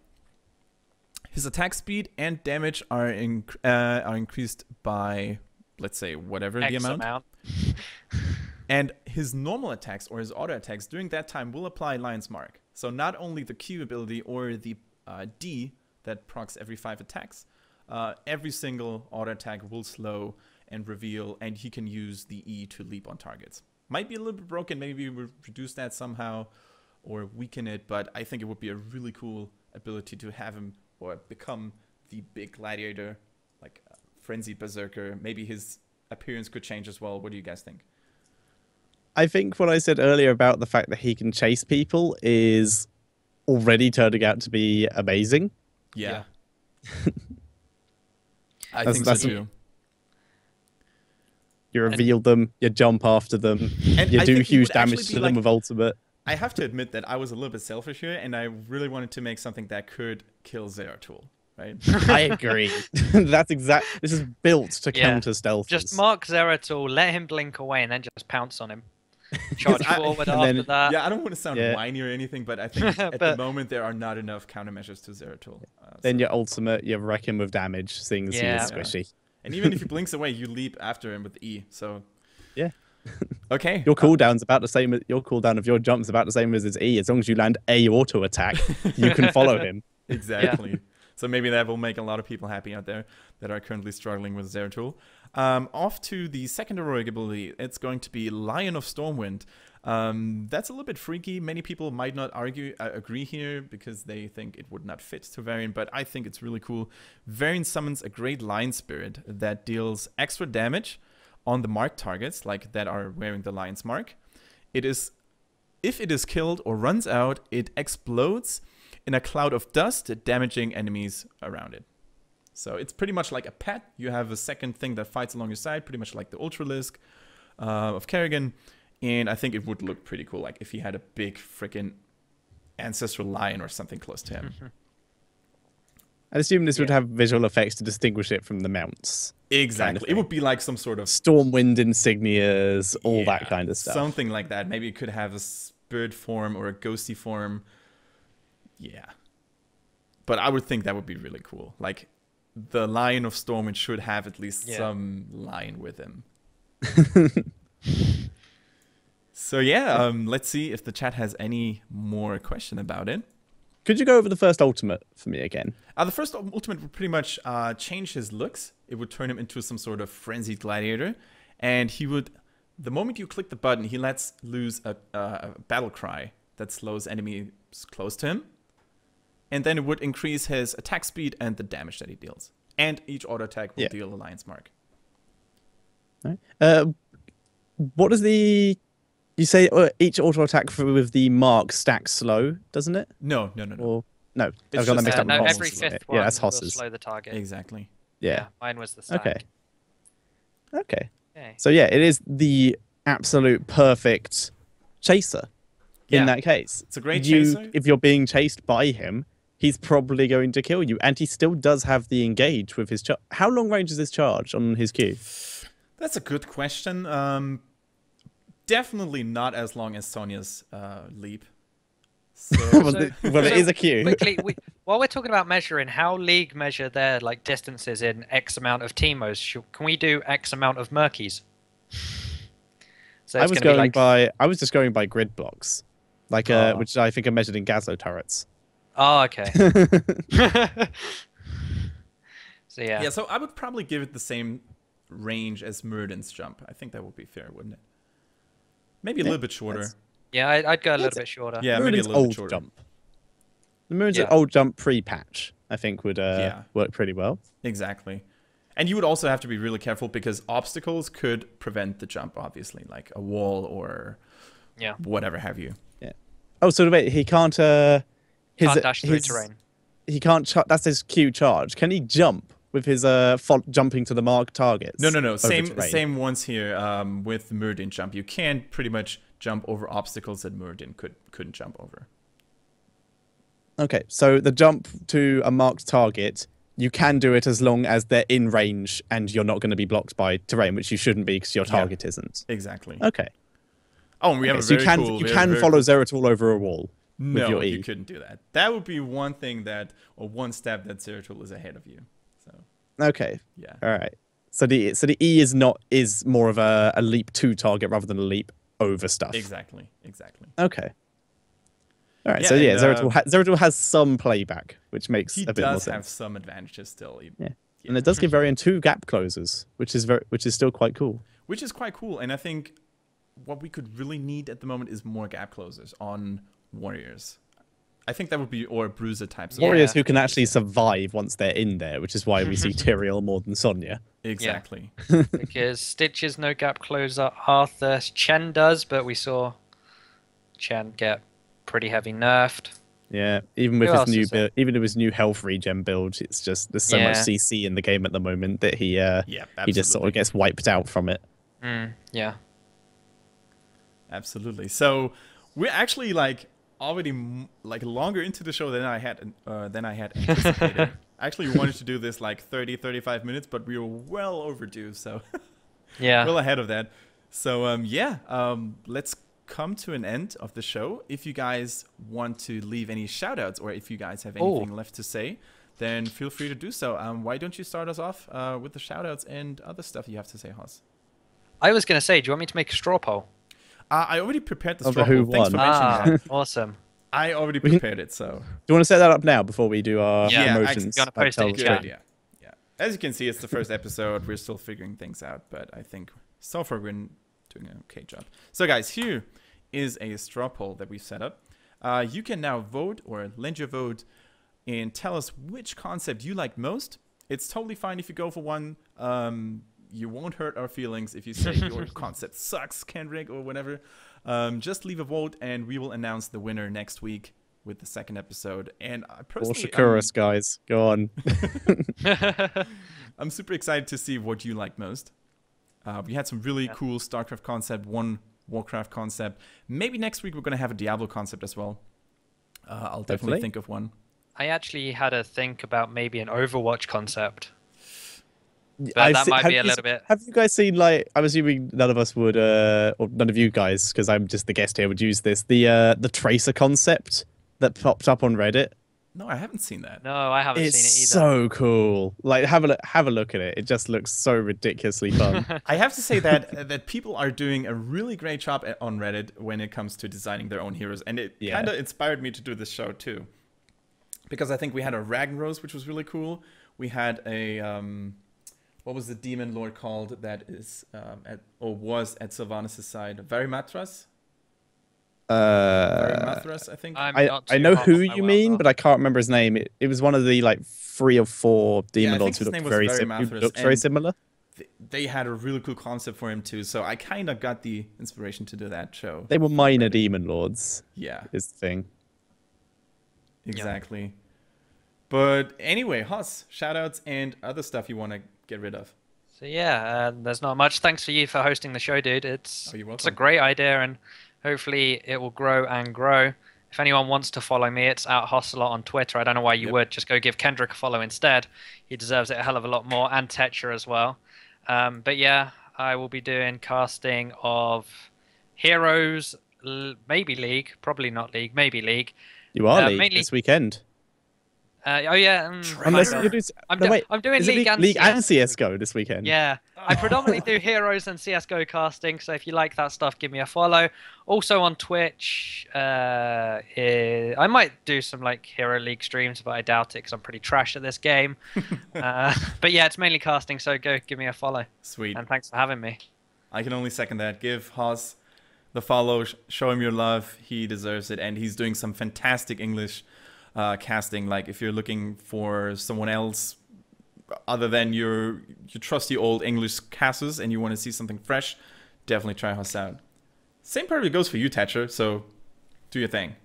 His attack speed and damage are increased by, let's say, whatever X the amount. And his normal attacks or his auto attacks during that time will apply Lion's Mark. So not only the Q ability or the D that procs every 5 attacks, every single auto attack will slow and reveal, and he can use the E to leap on targets. Might be a little bit broken, maybe we reduce that somehow or weaken it, but I think it would be a really cool ability to have him or become the big gladiator, like frenzied berserker. Maybe his appearance could change as well. What do you guys think? I think what I said earlier about the fact that he can chase people is already turning out to be amazing. Yeah. I think so too. You reveal them, you jump after them, and you I do think huge damage to them with ultimate. I have to admit that I was a little bit selfish here, and I really wanted to make something that could kill Zeratul, right? I agree. That's exact. This is built to counter stealth. Just mark Zeratul, let him blink away, and then just pounce on him. Charge forward after that. Yeah, I don't want to sound whiny or anything, but I think at the moment there are not enough countermeasures to Zeratul. Then your ultimate, you wreck him with damage, seeing as he is squishy. And even if he blinks away, you leap after him with E. So yeah. Okay. Your cooldown's about the same. Your cooldown of your jump's about the same as his E. As long as you land a auto attack, you can follow him. Exactly. Yeah. So maybe that will make a lot of people happy out there that are currently struggling with Zeratul. Off to the second heroic ability. It's going to be Lion of Stormwind. That's a little bit freaky. Many people might not agree here because they think it would not fit to Varian, but I think it's really cool. Varian summons a great lion spirit that deals extra damage on the marked targets, like that are wearing the lion's mark. If it is killed or runs out, it explodes in a cloud of dust, damaging enemies around it. So it's pretty much like a pet. You have a second thing that fights along your side, pretty much like the Ultralisk of Kerrigan. And I think it would look pretty cool, like if he had a big freaking ancestral lion or something close to him. I assume this would have visual effects to distinguish it from the mounts. Exactly. Kind of it would be like some sort of Stormwind insignias, all that kind of stuff. Something like that. Maybe it could have a bird form or a ghosty form. Yeah. But I would think that would be really cool. Like, the Lion of Stormwind should have at least some lion with him. So yeah, let's see if the chat has any more question about it. Could you go over the first ultimate for me again? The first ultimate would pretty much change his looks. It would turn him into some sort of frenzied gladiator. And he would, the moment you click the button, he lets loose a battle cry that slows enemies close to him. And then it would increase his attack speed and the damage that he deals. And each auto attack will deal a lion's mark. Right. What does the... You say each auto attack with the mark stacks slow, doesn't it? No. Or, no, I've got that mixed up. No, every fifth one that's will Hoss's. slow the target. Exactly. Yeah, mine was the stack. Okay. So yeah, it is the absolute perfect chaser in that case. It's a great chaser. If you're being chased by him, he's probably going to kill you. And he still does have the engage with his charge. How long range is his charge on his Q? That's a good question. Definitely not as long as Sonya's leap. So, it is a Q. Quickly, while we're talking about measuring, how League measure their distances in X amount of Teemos, can we do X amount of Murkies? So I was just going by grid blocks, which I think are measured in Gazlo turrets. Oh, okay. So yeah. Yeah, so I would probably give it the same range as Murden's jump. I think that would be fair, wouldn't it? Maybe a little bit shorter. Yeah, I'd go a little bit shorter. Yeah, maybe a little bit shorter. Jump. The Moon's old jump pre-patch, I think, would work pretty well. Exactly. And you would also have to be really careful because obstacles could prevent the jump, obviously, like a wall or whatever have you. Yeah. Oh, so wait, he can't... can't dash through terrain. He can't... That's his Q charge. Can he jump with his jumping to the marked targets? No. Same ones here with Murden jump. You can pretty much jump over obstacles that Murden couldn't jump over. Okay, so the jump to a marked target, you can do it as long as they're in range and you're not going to be blocked by terrain, which you shouldn't be because your target isn't. Exactly. Okay. Oh, and we have a So very cool. you can follow Zeratul over a wall with No, your E. you couldn't do that. That would be one thing that, or one step that Zeratul is ahead of you. So. Okay. Yeah. All right. So the E is more of a leap to target rather than a leap over stuff. Exactly. Okay. All right. Yeah, So yeah, and, Zeratul has some playback, which makes a bit more sense. He does have some advantages still. Yeah. And it does give Varian 2 gap closers, which is still quite cool. Which is quite cool, and I think what we could really need at the moment is more gap closers on warriors. I think that would be, or bruiser types. Warriors who can actually survive once they're in there, which is why we see Tyrael more than Sonya. Exactly. Yeah. Because Stitch is no gap closer. Arthur Chen does, but we saw Chen get pretty heavy nerfed. Yeah, even with his new build, even with his new health regen build, it's just there's so much CC in the game at the moment that he just sort of gets wiped out from it. Yeah. Absolutely. So we're actually already longer into the show than I had anticipated. Actually, we wanted to do this 30-35 minutes, but we were well overdue. So well ahead of that. So let's come to an end of the show. If you guys want to leave any shout outs or if you guys have anything left to say, then feel free to do so. Why don't you start us off with the shout outs and other stuff you have to say, Hoss? I was going to say, do you want me to make a straw poll? I already prepared the straw poll. Thanks for mentioning that. Awesome. I already prepared it, so. Do you want to set that up now before we do our promotions? Yeah, post it in chat. Yeah. As you can see, it's the first episode. We're still figuring things out, but I think so far we're doing an okay job. So guys, here is a straw poll that we've set up. You can now vote or lend your vote and tell us which concept you like most. It's totally fine if you go for one. You won't hurt our feelings if you say your concept sucks, Kendrick, or whatever. Just leave a vote and we will announce the winner next week with the second episode. And I personally... Or Shakuras, guys. Go on. I'm super excited to see what you like most. We had some really cool StarCraft concept, one Warcraft concept. Maybe next week we're going to have a Diablo concept as well. I'll definitely think of one. I actually had a think about maybe an Overwatch concept. But that might be a little bit... Have you guys seen, I'm assuming none of us would, or none of you guys, because I'm just the guest here, would use this, the Tracer concept that popped up on Reddit? No, I haven't seen that. No, I haven't seen it either. It's so cool. Have a look at it. It just looks so ridiculously fun. I have to say that people are doing a really great job on Reddit when it comes to designing their own heroes, and it kind of inspired me to do this show too. Because I think we had a Ragnaros, which was really cool. We had a what was the demon lord called that is was at Sylvanas' side? Varimatras? Varimatras, I think. I know who you mean, but I can't remember his name. It was one of the 3 or 4 demon lords who looked very similar. They had a really cool concept for him too, so I kind of got the inspiration to do that show. They were minor demon lords. Yeah, is the thing. Exactly. Yeah. But anyway, Hoss, shoutouts and other stuff you want to get rid of. So there's not much. Thanks for you for hosting the show, dude. It's a great idea, and hopefully it will grow and grow. If anyone wants to follow me, it's @Hossalot on Twitter. I don't know why you would. Just go give Kendrick a follow instead. He deserves it a hell of a lot more, and Tetcher as well. But yeah, I will be doing casting of Heroes, maybe League, probably not League, maybe League. You are League this weekend. Unless I'm doing League and CSGO this weekend. Yeah, I predominantly do Heroes and CSGO casting, so if you like that stuff, give me a follow. Also on Twitch, I might do some Hero League streams, but I doubt it because I'm pretty trash at this game. But yeah, it's mainly casting, so go give me a follow. Sweet. And thanks for having me. I can only second that. Give Hoss the follow, show him your love. He deserves it, and he's doing some fantastic English casting. If you're looking for someone else other than your trusty old English casters and you want to see something fresh, definitely try Hoss out. Same probably goes for you, Tetcher, so do your thing.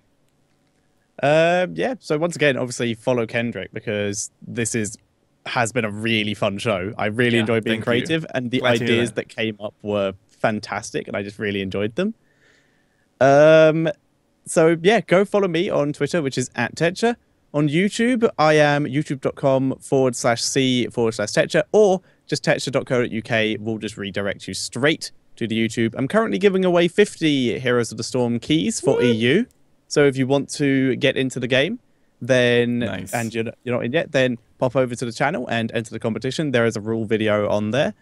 So once again, obviously follow Kendrick because this has been a really fun show. I really enjoyed being creative, and the ideas that came up were fantastic, and I just really enjoyed them. So yeah, go follow me on Twitter, which is @Tetcher. On YouTube, I am youtube.com/c/Tetcher, or just tetcher.co.uk will just redirect you straight to the YouTube. I'm currently giving away 50 Heroes of the Storm keys for EU. So if you want to get into the game, then Nice. and you're not in yet, then pop over to the channel and enter the competition. There is a rule video on there.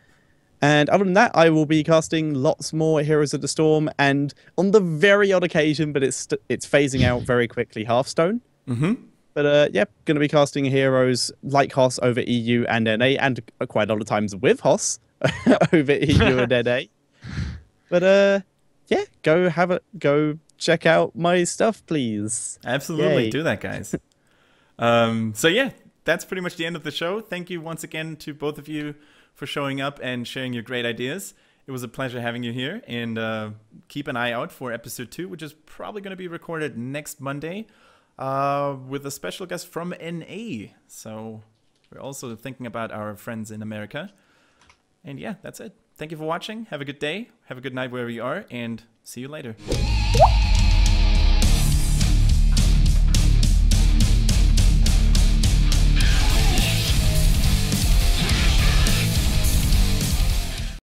And other than that, I will be casting lots more Heroes of the Storm, and on the very odd occasion, but it's phasing out very quickly, Hearthstone. But yeah, going to be casting heroes like Hoss over EU and NA, and quite a lot of times with Hoss over EU and NA. But yeah, go check out my stuff, please. Absolutely, Yay. do that, guys. So yeah, that's pretty much the end of the show. Thank you once again to both of you for showing up and sharing your great ideas. It was a pleasure having you here, and keep an eye out for episode 2, which is probably going to be recorded next Monday with a special guest from NA. So we're also thinking about our friends in America. And yeah, that's it. Thank you for watching. Have a good day. Have a good night wherever you are, and see you later.